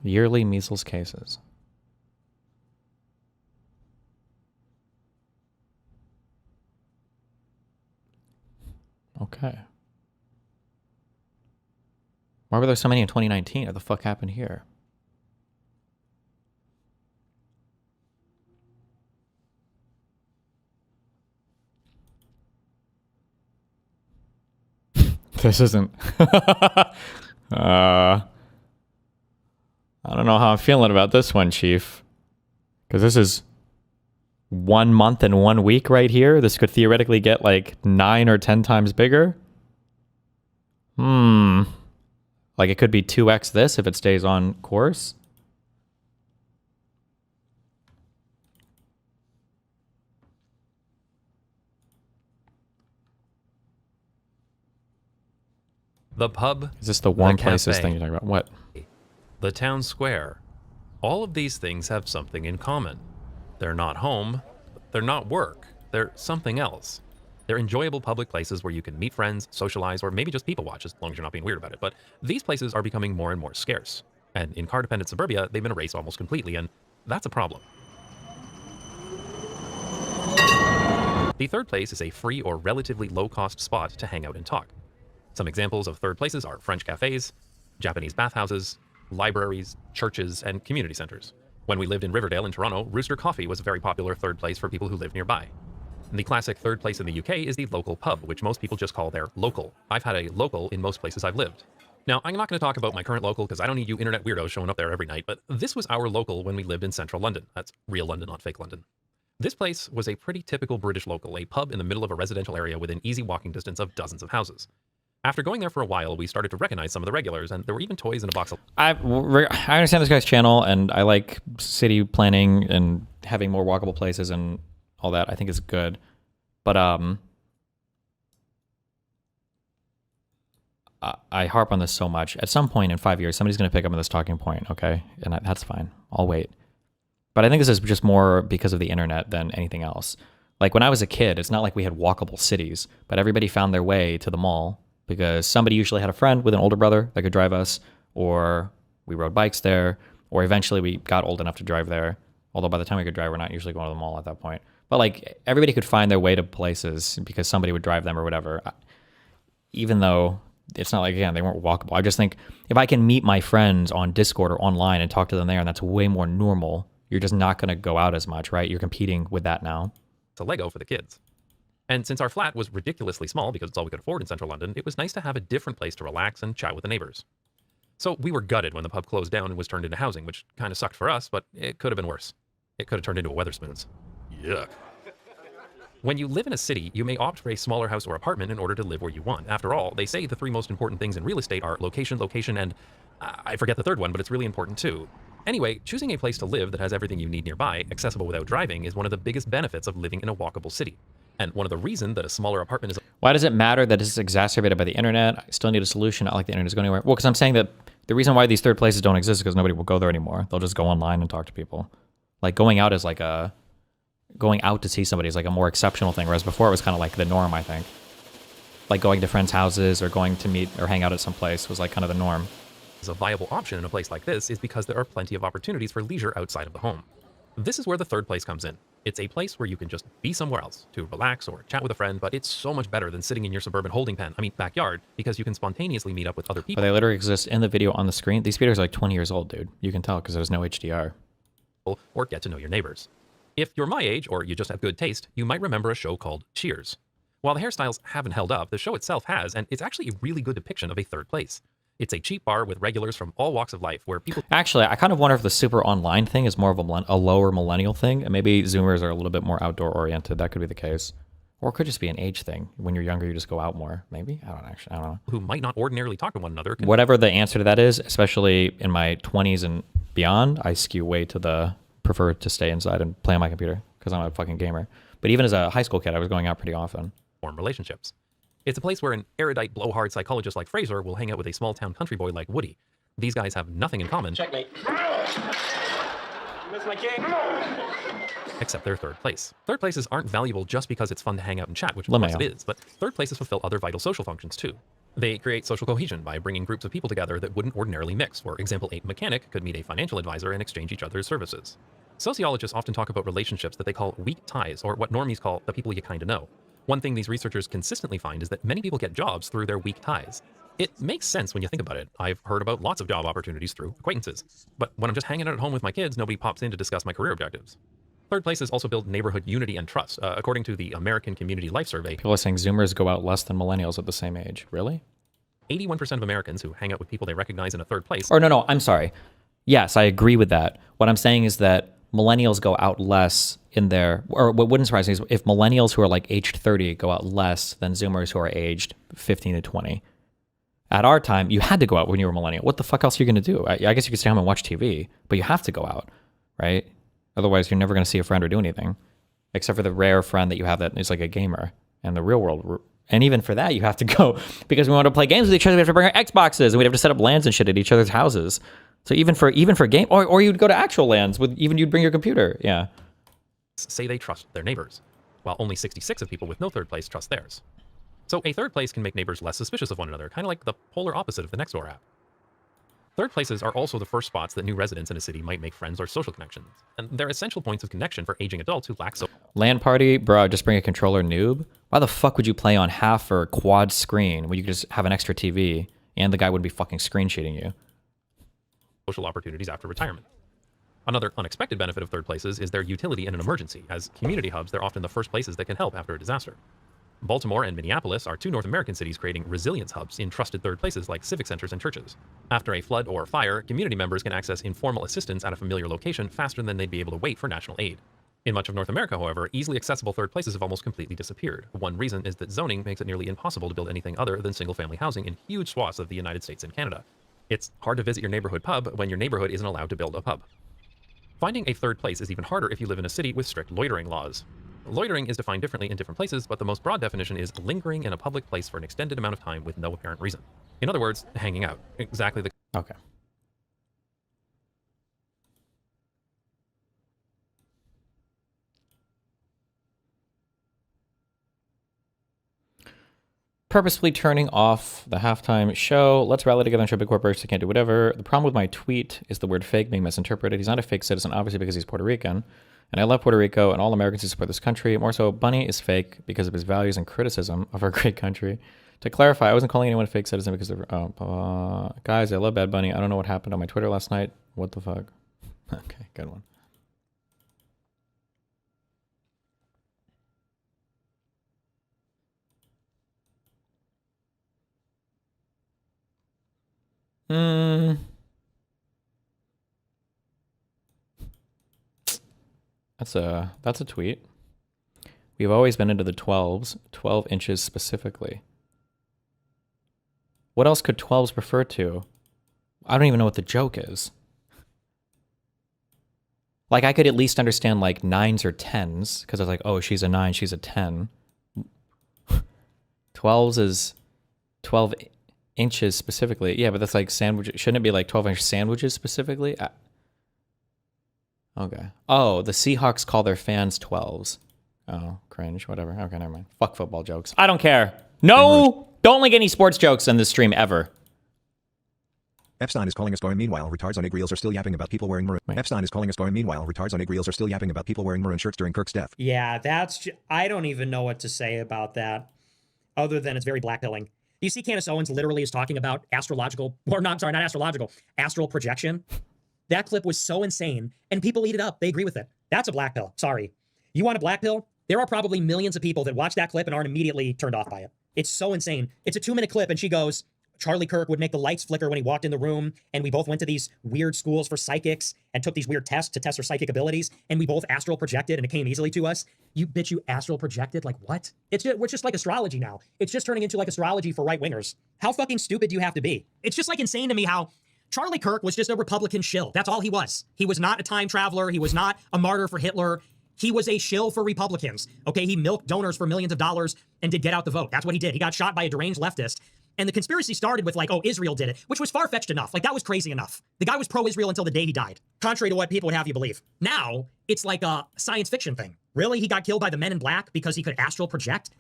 Yearly measles cases. Okay. Why were there so many in 2019? What the fuck happened here? This isn't... I don't know how I'm feeling about this one, Chief. Because this is 1 month and 1 week right here. This could theoretically get like 9 or 10 times bigger. Like it could be 2x this if it stays on course. The pub. Is this the warm the places cafe, thing you're talking about? What? The town square. All of these things have something in common. They're not home. They're not work. They're something else. They're enjoyable public places where you can meet friends, socialize, or maybe just people watch, as long as you're not being weird about it. But these places are becoming more and more scarce. And in car-dependent suburbia, they've been erased almost completely, and that's a problem. The third place is a free or relatively low-cost spot to hang out and talk. Some examples of third places are French cafes, Japanese bathhouses, libraries, churches, and community centers. When we lived in Riverdale in Toronto, Rooster Coffee was a very popular third place for people who live nearby. The classic third place in the UK is the local pub, which most people just call their local. I've had a local in most places I've lived. Now, I'm not going to talk about my current local because I don't need you internet weirdos showing up there every night, but this was our local when we lived in central London. That's real London, not fake London. This place was a pretty typical British local, a pub in the middle of a residential area within easy walking distance of dozens of houses. After going there for a while, we started to recognize some of the regulars, and there were even toys in a box of... I understand this guy's channel, and I like city planning and having more walkable places and all that. I think is good. But I harp on this so much. At some point in 5 years, somebody's going to pick up on this talking point, okay? And that's fine. I'll wait. But I think this is just more because of the internet than anything else. Like when I was a kid, it's not like we had walkable cities, but everybody found their way to the mall because somebody usually had a friend with an older brother that could drive us, or we rode bikes there, or eventually we got old enough to drive there. Although by the time we could drive, we're not usually going to the mall at that point. But like everybody could find their way to places because somebody would drive them or whatever. Even though it's not like, again, they weren't walkable. I just think if I can meet my friends on Discord or online and talk to them there, and that's way more normal, you're just not going to go out as much, right? You're competing with that now. It's a Lego for the kids. And since our flat was ridiculously small because it's all we could afford in central London, it was nice to have a different place to relax and chat with the neighbors. So we were gutted when the pub closed down and was turned into housing, which kind of sucked for us, but it could have been worse. It could have turned into a Weatherspoons. Yuck. When you live in a city, you may opt for a smaller house or apartment in order to live where you want. After all, they say the three most important things in real estate are location, location, and I forget the third one, but it's really important too. Anyway, choosing a place to live that has everything you need nearby, accessible without driving, is one of the biggest benefits of living in a walkable city. And one of the reasons that a smaller apartment is... Why does it matter that it's exacerbated by the internet? I still need a solution. Not like the internet is going anywhere. Well, because I'm saying that the reason why these third places don't exist is because nobody will go there anymore. They'll just go online and talk to people. Like going out is like a... Going out to see somebody is like a more exceptional thing, whereas before it was kind of like the norm, I think. Like going to friends' houses or going to meet or hang out at some place was like kind of the norm. A viable option in a place like this is because there are plenty of opportunities for leisure outside of the home. This is where the third place comes in. It's a place where you can just be somewhere else to relax or chat with a friend, but it's so much better than sitting in your suburban holding pen, backyard, because you can spontaneously meet up with other people. But they literally exist in the video on the screen. These videos are like 20 years old, dude. You can tell because there's no HDR. Or get to know your neighbors. If you're my age or you just have good taste, you might remember a show called Cheers. While the hairstyles haven't held up, the show itself has, and it's actually a really good depiction of a third place. It's a cheap bar with regulars from all walks of life where people... Actually, I kind of wonder if the super online thing is more of a lower millennial thing, and maybe Zoomers are a little bit more outdoor oriented. That could be the case. Or it could just be an age thing. When you're younger, you just go out more. Maybe? I don't know. Who might not ordinarily talk to one another. Whatever the answer to that is, especially in my 20s and beyond, I skew way to the prefer to stay inside and play on my computer because I'm a fucking gamer. But even as a high school kid, I was going out pretty often. Form relationships. It's a place where an erudite blowhard psychologist like Fraser will hang out with a small town country boy like Woody. These guys have nothing in common. Checkmate. You missed my king. Except their third place. Third places aren't valuable just because it's fun to hang out and chat, which of LMAO. course it is, but third places fulfill other vital social functions too. They create social cohesion by bringing groups of people together that wouldn't ordinarily mix. For example, a mechanic could meet a financial advisor and exchange each other's services. Sociologists often talk about relationships that they call weak ties, or what normies call the people you kind of know. One thing these researchers consistently find is that many people get jobs through their weak ties. It makes sense when you think about it. I've heard about lots of job opportunities through acquaintances. But when I'm just hanging out at home with my kids, nobody pops in to discuss my career objectives. Third places also build neighborhood unity and trust. According to the American Community Life Survey, People are saying Zoomers go out less than millennials at the same age. Really? 81% of Americans who hang out with people they recognize in a third place... Or no, I'm sorry. Yes, I agree with that. What I'm saying is that millennials go out less in their, or what wouldn't surprise me is if millennials who are like aged 30 go out less than Zoomers who are aged 15 to 20. At our time, you had to go out when you were a millennial. What the fuck else are you going to do? I guess you could stay home and watch TV, but you have to go out, right? Otherwise, you're never going to see a friend or do anything, except for the rare friend that you have that is like a gamer in the real world. And even for that, you have to go because we want to play games with each other. We have to bring our Xboxes and we'd have to set up LANs and shit at each other's houses. So even for game, or you'd go to actual LANs with you'd bring your computer. Yeah. Say they trust their neighbors, while only 66 of people with no third place trust theirs. So a third place can make neighbors less suspicious of one another, kind of like the polar opposite of the Nextdoor app. Third places are also the first spots that new residents in a city might make friends or social connections, and they're essential points of connection for aging adults who lack social. LAN party, bro, just bring a controller, noob. Why the fuck would you play on half or quad screen when you could just have an extra TV and the guy would be fucking screen sheeting you? Social opportunities after retirement. Another unexpected benefit of third places is their utility in an emergency. As community hubs, they're often the first places that can help after a disaster. Baltimore and Minneapolis are two North American cities creating resilience hubs in trusted third places like civic centers and churches. After a flood or fire, community members can access informal assistance at a familiar location faster than they'd be able to wait for national aid. In much of North America, however, easily accessible third places have almost completely disappeared. One reason is that zoning makes it nearly impossible to build anything other than single-family housing in huge swaths of the United States and Canada. It's hard to visit your neighborhood pub when your neighborhood isn't allowed to build a pub. Finding a third place is even harder if you live in a city with strict loitering laws. Loitering is defined differently in different places, but the most broad definition is lingering in a public place for an extended amount of time with no apparent reason. In other words, hanging out. Exactly the... Okay. Purposefully turning off the halftime show. Let's rally together and show big corporations they can't do whatever. The problem with my tweet is the word fake being misinterpreted. He's not a fake citizen, obviously, because he's Puerto Rican. And I love Puerto Rico and all Americans who support this country. More so, Bunny is fake because of his values and criticism of our great country. To clarify, I wasn't calling anyone a fake citizen because of... guys, I love Bad Bunny. I don't know what happened on my Twitter last night. What the fuck? Okay, good one. That's a tweet. We've always been into the 12s, 12 inches specifically. What else could 12s refer to? I don't even know what the joke is. Like, I could at least understand like 9s or 10s, because I was like, oh, she's a 9, she's a 10. 12s is 12 inches specifically. Yeah, but that's like sandwich. Shouldn't it be like 12-inch sandwiches specifically? Okay. Oh, the Seahawks call their fans 12s. Oh, cringe. Whatever. Okay, never mind. Fuck football jokes. I don't care. No! Don't link any sports jokes in this stream ever. Epstein is calling us going. Meanwhile, retards on egg reels are still yapping about people wearing maroon. Epstein is calling us going. Meanwhile, retards on egg reels are still yapping about people wearing maroon shirts during Kirk's death. Yeah, I don't even know what to say about that, other than it's very blackpilling. You see, Candace Owens literally is talking about astrological, or not, sorry, not astrological, astral projection. That clip was so insane, and people eat it up. They agree with it. That's a black pill. Sorry. You want a black pill? There are probably millions of people that watch that clip and aren't immediately turned off by it. It's so insane. It's a 2-minute clip, and she goes, Charlie Kirk would make the lights flicker when he walked in the room, and we both went to these weird schools for psychics and took these weird tests to test our psychic abilities, and we both astral projected, and it came easily to us. You bitch, you astral projected? Like, what? We're just like astrology now. It's just turning into like astrology for right-wingers. How fucking stupid do you have to be? It's just like insane to me how Charlie Kirk was just a Republican shill. That's all he was. He was not a time traveler. He was not a martyr for Hitler. He was a shill for Republicans. Okay, he milked donors for millions of dollars and did get out the vote. That's what he did. He got shot by a deranged leftist. And the conspiracy started with like, oh, Israel did it, which was far-fetched enough. Like, that was crazy enough. The guy was pro-Israel until the day he died, contrary to what people would have you believe. Now, it's like a science fiction thing. Really? He got killed by the men in black because he could astral project?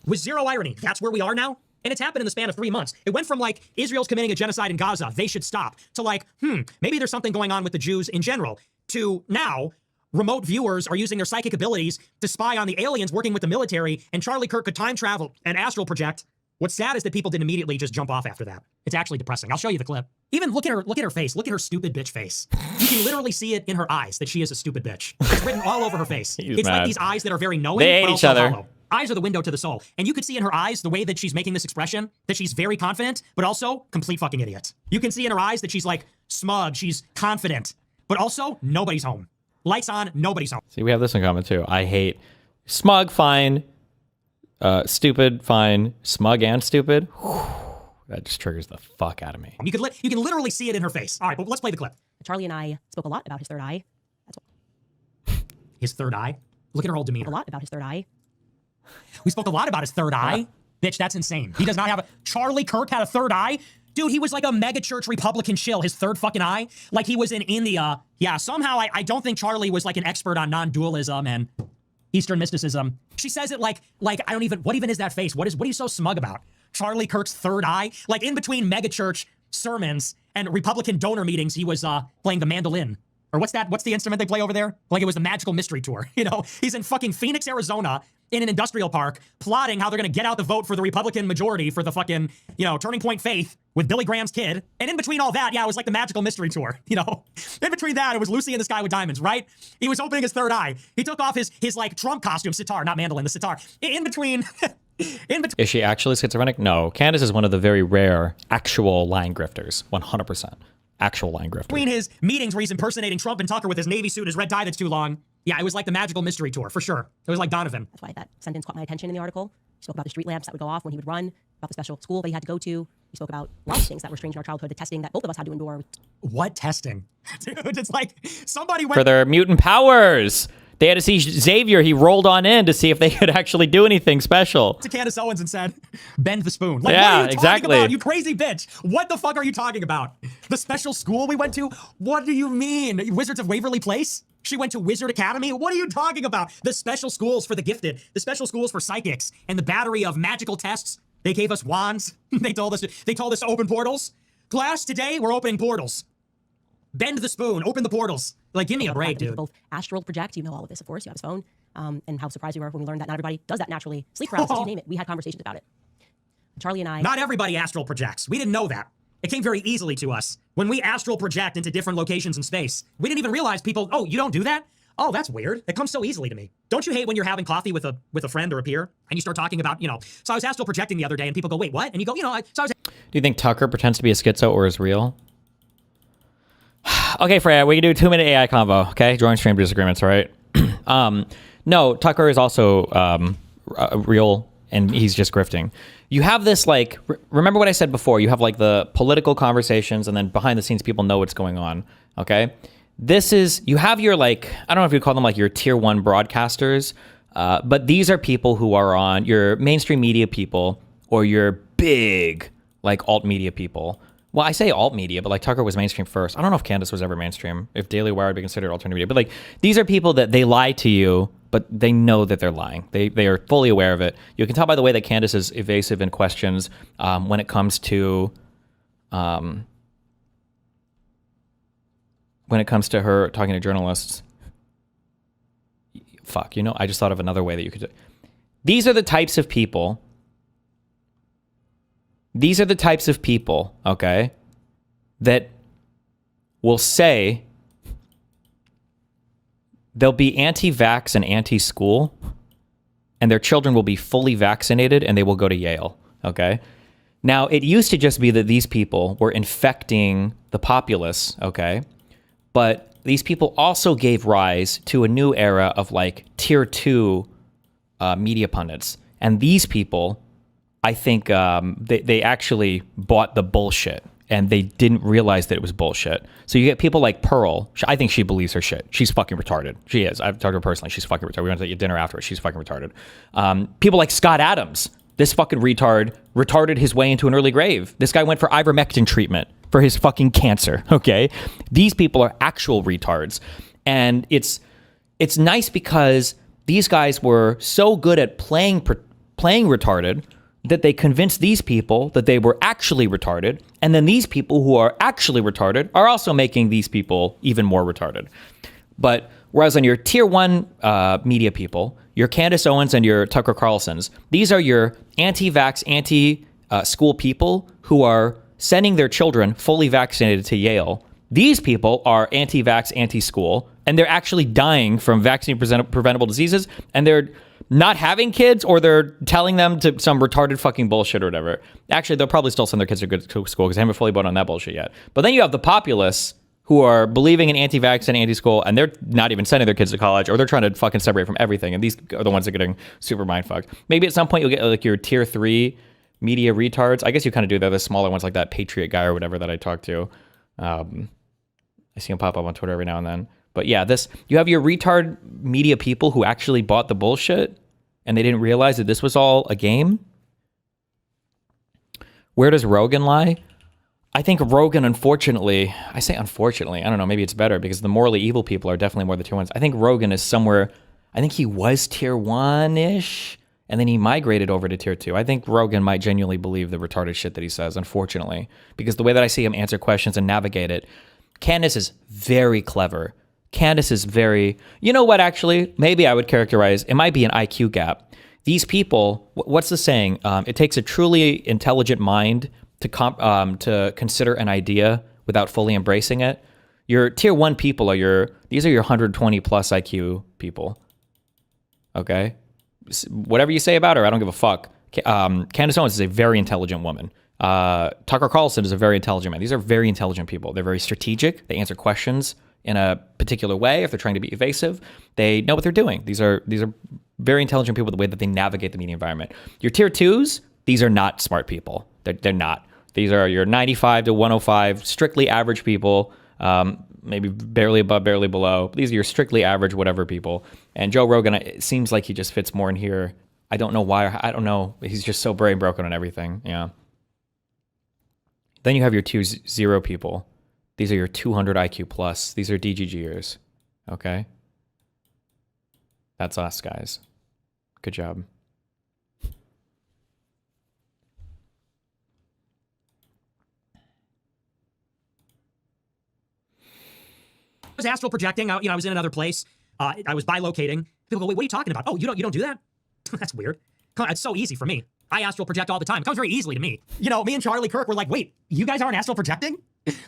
With zero irony. That's where we are now? And it's happened in the span of 3 months. It went from like, Israel's committing a genocide in Gaza, they should stop, to like, maybe there's something going on with the Jews in general, to now, remote viewers are using their psychic abilities to spy on the aliens working with the military, and Charlie Kirk could time travel and astral project. What's sad is that people didn't immediately just jump off after that. It's actually depressing. I'll show you the clip. Even look at her face. Look at her stupid bitch face. You can literally see it in her eyes that she is a stupid bitch. It's written all over her face. It's mad. like these eyes that are very knowing, They hate but each also other. hollow. Eyes are the window to the soul. And you could see in her eyes the way that she's making this expression, that she's very confident, but also complete fucking idiot. You can see in her eyes that she's like smug, she's confident, but also nobody's home. Lights on, nobody's home. See, we have this in common too. I hate smug, fine. Stupid, fine. Smug and stupid. Whew, that just triggers the fuck out of me. You can literally see it in her face. All right, but let's play the clip. Charlie and I spoke a lot about his third eye. His third eye? Look at her whole demeanor. A lot about his third eye. We spoke a lot about his third eye. Bitch, that's insane. He does not have a... Charlie Kirk had a third eye? Dude, he was like a megachurch Republican shill, his third fucking eye. Like he was in India. Yeah, somehow I don't think Charlie was like an expert on non-dualism and Eastern mysticism. She says it like I don't even... What even is that face? What are you so smug about? Charlie Kirk's third eye? Like in between megachurch sermons and Republican donor meetings, he was playing the mandolin. Or what's the instrument they play over there? Like it was the Magical Mystery Tour. You know, he's in fucking Phoenix, Arizona in an industrial park plotting how they're going to get out the vote for the Republican majority for the fucking, you know, Turning Point Faith with Billy Graham's kid. And in between all that, yeah, it was like the Magical Mystery Tour, you know. In between that, it was Lucy in the Sky with Diamonds, right? He was opening his third eye. He took off his like Trump costume, sitar, not mandolin, the sitar. In between... Is she actually schizophrenic? No. Candace is one of the very rare actual line grifters. 100%. Actual line grifter. Between his meetings where he's impersonating Trump and Tucker with his Navy suit, his red tie that's too long. Yeah, it was like the Magical Mystery Tour, for sure. It was like Donovan. That's why that sentence caught my attention in the article. He spoke about the street lamps that would go off when he would run, about the special school that he had to go to. He spoke about a lot of things that were strange in our childhood, the testing that both of us had to endure. What testing? Dude, it's like somebody went... For their mutant powers. They had to see Xavier. He rolled on in to see if they could actually do anything special. To Candace Owens and said, bend the spoon. Like, yeah, what are you exactly. talking about, you crazy bitch? What the fuck are you talking about? The special school we went to? What do you mean? Wizards of Waverly Place? She went to Wizard Academy? What are you talking about? The special schools for the gifted, the special schools for psychics, and the battery of magical tests. They gave us wands. They told us to open portals. Class, today we're opening portals. Bend the spoon, open the portals. Like, give me a break, dude. Both astral project, you know all of this, of course, you have his phone, and how surprised we were when we learned that not everybody does that naturally. Sleep paralysis, you name it. We had conversations about it. Charlie and I... Not everybody astral projects. We didn't know that. It came very easily to us. When we astral project into different locations in space, we didn't even realize people, oh, you don't do that? Oh, that's weird. It comes so easily to me. Don't you hate when you're having coffee with a friend or a peer, and you start talking about, you know, so I was astral projecting the other day, and people go, wait, what? And you go, you know, so I was... Do you think Tucker pretends to be a schizo or is real? Okay, Freya, we can do a 2-minute AI convo, okay? Drawing stream disagreements, all right? No, Tucker is also real, and he's just grifting. You have this, like, remember what I said before? You have, like, the political conversations, and then behind the scenes, people know what's going on, okay? This is, you have your, like, I don't know if you call them, like, your tier 1 broadcasters, but these are people who are on your mainstream media people or your big, like, alt media people. Well, I say alt media, but like Tucker was mainstream first. I don't know if Candace was ever mainstream, if Daily Wire would be considered alternative media. But like, these are people that they lie to you, but they know that they're lying. They are fully aware of it. You can tell by the way that Candace is evasive in questions when it comes to when it comes to her talking to journalists. Fuck, you know, I just thought of another way that you could do. These are the types of people. These are the types of people, okay, that will say they'll be anti-vax and anti-school, and their children will be fully vaccinated and they will go to Yale, okay? Now, it used to just be that these people were infecting the populace, okay? But these people also gave rise to a new era of like tier 2 media pundits. And these people, I think they actually bought the bullshit and they didn't realize that it was bullshit. So you get people like Pearl. I think she believes her shit. She's fucking retarded. She is. I've talked to her personally. She's fucking retarded. We went to eat dinner afterwards. She's fucking retarded. People like Scott Adams. This fucking retarded his way into an early grave. This guy went for ivermectin treatment for his fucking cancer, okay? These people are actual retards. And it's nice because these guys were so good at playing retarded that they convinced these people that they were actually retarded. And then these people who are actually retarded are also making these people even more retarded. But whereas on your tier 1 media people, your Candace Owens and your Tucker Carlsons, these are your anti-vax, anti-school people who are sending their children fully vaccinated to Yale. These people are anti-vax, anti-school, and they're actually dying from vaccine-preventable diseases, and they're not having kids, or they're telling them to some retarded fucking bullshit or whatever. Actually, they'll probably still send their kids to good school because they haven't fully bought on that bullshit yet. But then you have the populace who are believing in anti-vax and anti-school, and they're not even sending their kids to college, or they're trying to fucking separate from everything. And these are the ones that are getting super mind-fucked. Maybe at some point you'll get like your tier 3 media retards. I guess you kind of do that. The smaller ones like that Patriot guy or whatever that I talked to. I see him pop up on Twitter every now and then. But yeah, you have your retard media people who actually bought the bullshit and they didn't realize that this was all a game. Where does Rogan lie? I think Rogan, unfortunately, I say unfortunately, I don't know, maybe it's better because the morally evil people are definitely more the tier 1s. I think Rogan is somewhere, I think he was tier 1-ish, and then he migrated over to tier 2. I think Rogan might genuinely believe the retarded shit that he says, unfortunately, because the way that I see him answer questions and navigate it, Candace is very clever. Candace is very, you know what, actually, maybe I would characterize, it might be an IQ gap. These people, what's the saying? It takes a truly intelligent mind to consider an idea without fully embracing it. Your tier 1 people these are your 120 plus IQ people. Okay? Whatever you say about her, I don't give a fuck. Candace Owens is a very intelligent woman. Tucker Carlson is a very intelligent man. These are very intelligent people. They're very strategic. They answer questions in a particular way. If they're trying to be evasive, they know what they're doing. These are very intelligent people, the way that they navigate the media environment. Your tier 2s, these are not smart people. They're not. These are your 95 to 105, strictly average people, maybe barely above, barely below. These are your strictly average whatever people. And Joe Rogan, it seems like he just fits more in here. I don't know why. I don't know. He's just so brain broken on everything. Yeah. Then you have your 2-0 people. These are your 200 IQ plus. These are DGGers. Okay? That's us, guys. Good job. I was astral projecting. I was in another place. I was bilocating. People go, wait, what are you talking about? Oh, you don't do that? That's weird. Come on, it's so easy for me. I astral project all the time. It comes very easily to me. Me and Charlie Kirk were like, wait, you guys aren't astral projecting?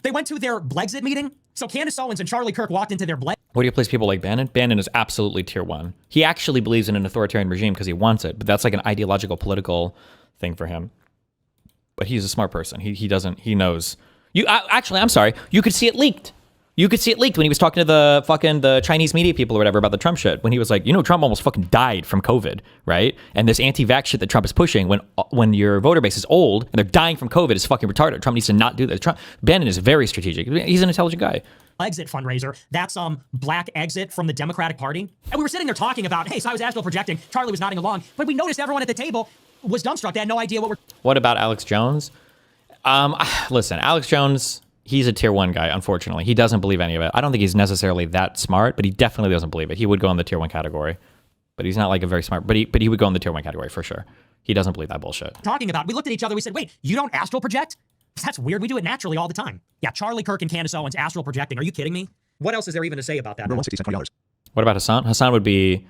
They went to their Blexit meeting. So Candace Owens and Charlie Kirk walked into their What do you place people like Bannon? Bannon is absolutely tier 1. He actually believes in an authoritarian regime because he wants it, but that's like an ideological, political thing for him. But he's a smart person. He knows. Actually, I'm sorry. You could see it leaked. You could see it leaked when he was talking to the Chinese media people or whatever about the Trump shit. When he was like, Trump almost fucking died from COVID, right? And this anti-vax shit that Trump is pushing when your voter base is old and they're dying from COVID is fucking retarded. Trump needs to not do that. Bannon is very strategic. He's an intelligent guy. Exit fundraiser. That's black exit from the Democratic Party. And we were sitting there talking about, hey, so I was astral projecting. Charlie was nodding along, but we noticed everyone at the table was dumbstruck. They had no idea what we're. What about Alex Jones? Listen, Alex Jones. He's a tier 1 guy, unfortunately. He doesn't believe any of it. I don't think he's necessarily that smart, but he definitely doesn't believe it. He would go in the tier 1 category. But he's not like a very smart, but he would go in the tier 1 category for sure. He doesn't believe that bullshit. Talking about, we looked at each other, we said, wait, you don't astral project? That's weird. We do it naturally all the time. Yeah, Charlie Kirk and Candace Owens astral projecting. Are you kidding me? What else is there even to say about that? $160, What about Hassan? Hassan would be,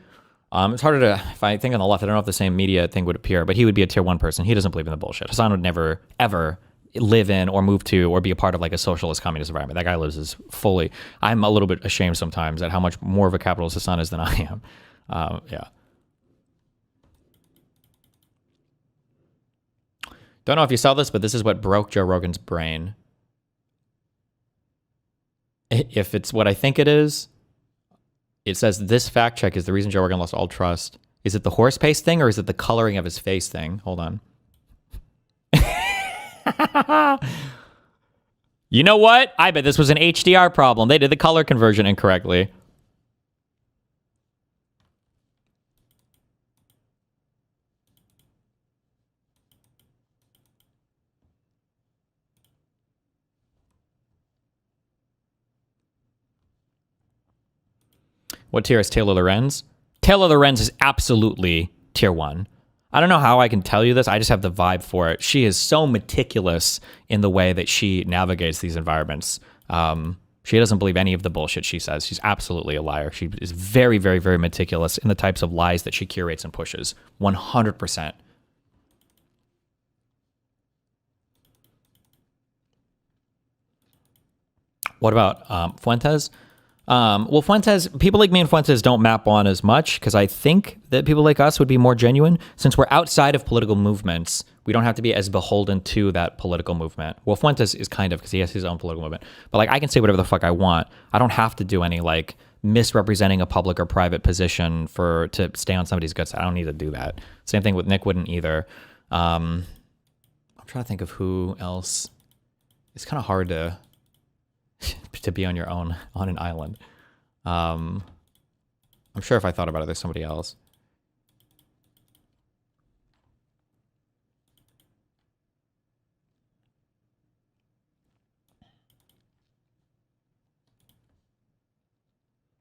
it's harder to, if I think on the left, I don't know if the same media thing would appear, but he would be a tier 1 person. He doesn't believe in the bullshit. Hassan would never, ever live in or move to or be a part of like a socialist communist environment. That guy lives as fully. I'm a little bit ashamed sometimes at how much more of a capitalist Hassan is than I am. Yeah. Don't know if you saw this, but this is what broke Joe Rogan's brain. If it's what I think it is, it says this fact check is the reason Joe Rogan lost all trust. Is it the horse pace thing or is it the coloring of his face thing? Hold on. You know what? I bet this was an HDR problem. They did the color conversion incorrectly. What tier is Taylor Lorenz? Taylor Lorenz is absolutely tier 1. I don't know how I can tell you this. I just have the vibe for it. She is so meticulous in the way that she navigates these environments. She doesn't believe any of the bullshit she says. She's absolutely a liar. She is very, very, very meticulous in the types of lies that she curates and pushes. 100%. What about Fuentes? Well, Fuentes, people like me and Fuentes don't map on as much because I think that people like us would be more genuine. Since we're outside of political movements, we don't have to be as beholden to that political movement. Well, Fuentes is kind of, because he has his own political movement. But like, I can say whatever the fuck I want. I don't have to do any like misrepresenting a public or private position to stay on somebody's good side. I don't need to do that. Same thing with Nick wouldn't either. I'm trying to think of who else. It's kind of hard to be on your own on an island. I'm sure if I thought about it, there's somebody else.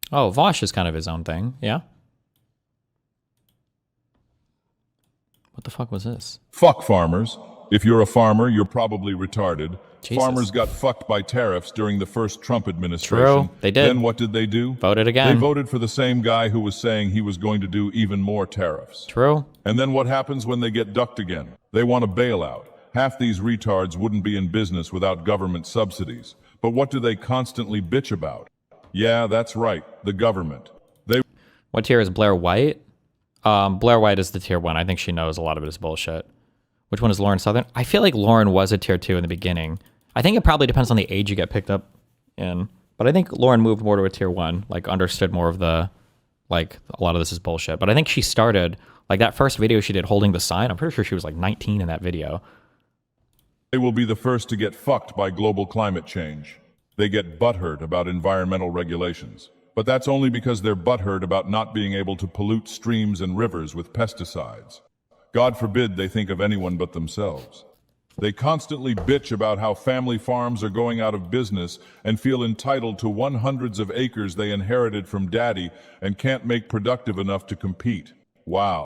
Oh, Vosh is kind of his own thing. Yeah. What the fuck was this? Fuck farmers. If you're a farmer, you're probably retarded. Jesus. Farmers got fucked by tariffs during the first Trump administration. True, they did. Then what did they do? Voted again. They voted for the same guy who was saying he was going to do even more tariffs. True. And then what happens when they get ducked again? They want a bailout. Half these retards wouldn't be in business without government subsidies. But what do they constantly bitch about? Yeah, that's right, the government. What tier is Blair White? Blair White is the tier 1. I think she knows a lot of it is bullshit. Which one is Lauren Southern? I feel like Lauren was a tier 2 in the beginning. I think it probably depends on the age you get picked up in. But I think Lauren moved more to a tier 1, like understood more of the, like, a lot of this is bullshit. But I think she started, like that first video she did holding the sign, I'm pretty sure she was like 19 in that video. They will be the first to get fucked by global climate change. They get butthurt about environmental regulations. But that's only because they're butthurt about not being able to pollute streams and rivers with pesticides. God forbid they think of anyone but themselves. They constantly bitch about how family farms are going out of business and feel entitled to 100s of acres they inherited from daddy and can't make productive enough to compete. Wow.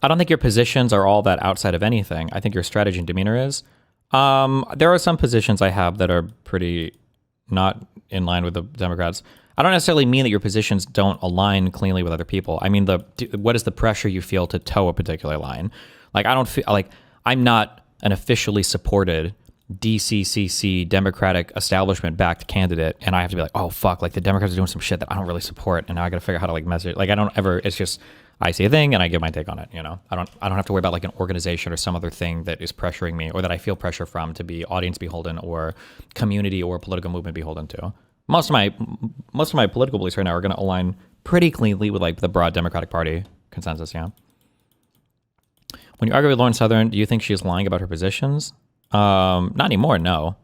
I don't think your positions are all that outside of anything. I think your strategy and demeanor is. There are some positions I have that are pretty not in line with the Democrats. I don't necessarily mean that your positions don't align cleanly with other people. I mean, what is the pressure you feel to toe a particular line? Like, I don't feel like I'm not an officially supported DCCC Democratic establishment-backed candidate, and I have to be like, oh fuck, like the Democrats are doing some shit that I don't really support, and now I got to figure out how to like message. Like, I don't ever. It's just I see a thing and I give my take on it. You know, I don't have to worry about like an organization or some other thing that is pressuring me or that I feel pressure from to be audience beholden or community or political movement beholden to. Most of my political beliefs right now are going to align pretty cleanly with like the broad Democratic Party consensus. Yeah. When you argue with Lauren Southern, do you think she's lying about her positions? Not anymore, no.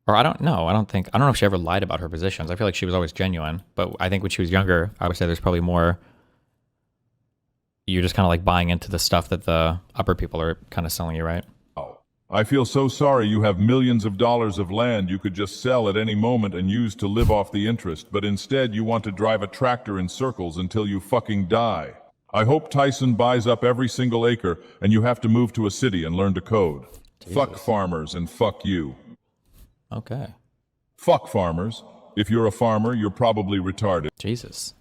Or I don't know. I don't know if she ever lied about her positions. I feel like she was always genuine. But I think when she was younger, I would say there's probably more. You're just kind of like buying into the stuff that the upper people are kind of selling you, right? I feel so sorry you have millions of dollars of land you could just sell at any moment and use to live off the interest, but instead you want to drive a tractor in circles until you fucking die. I hope Tyson buys up every single acre and you have to move to a city and learn to code. Jesus. Fuck farmers and fuck you. Okay. Fuck farmers. If you're a farmer, you're probably retarded. Jesus.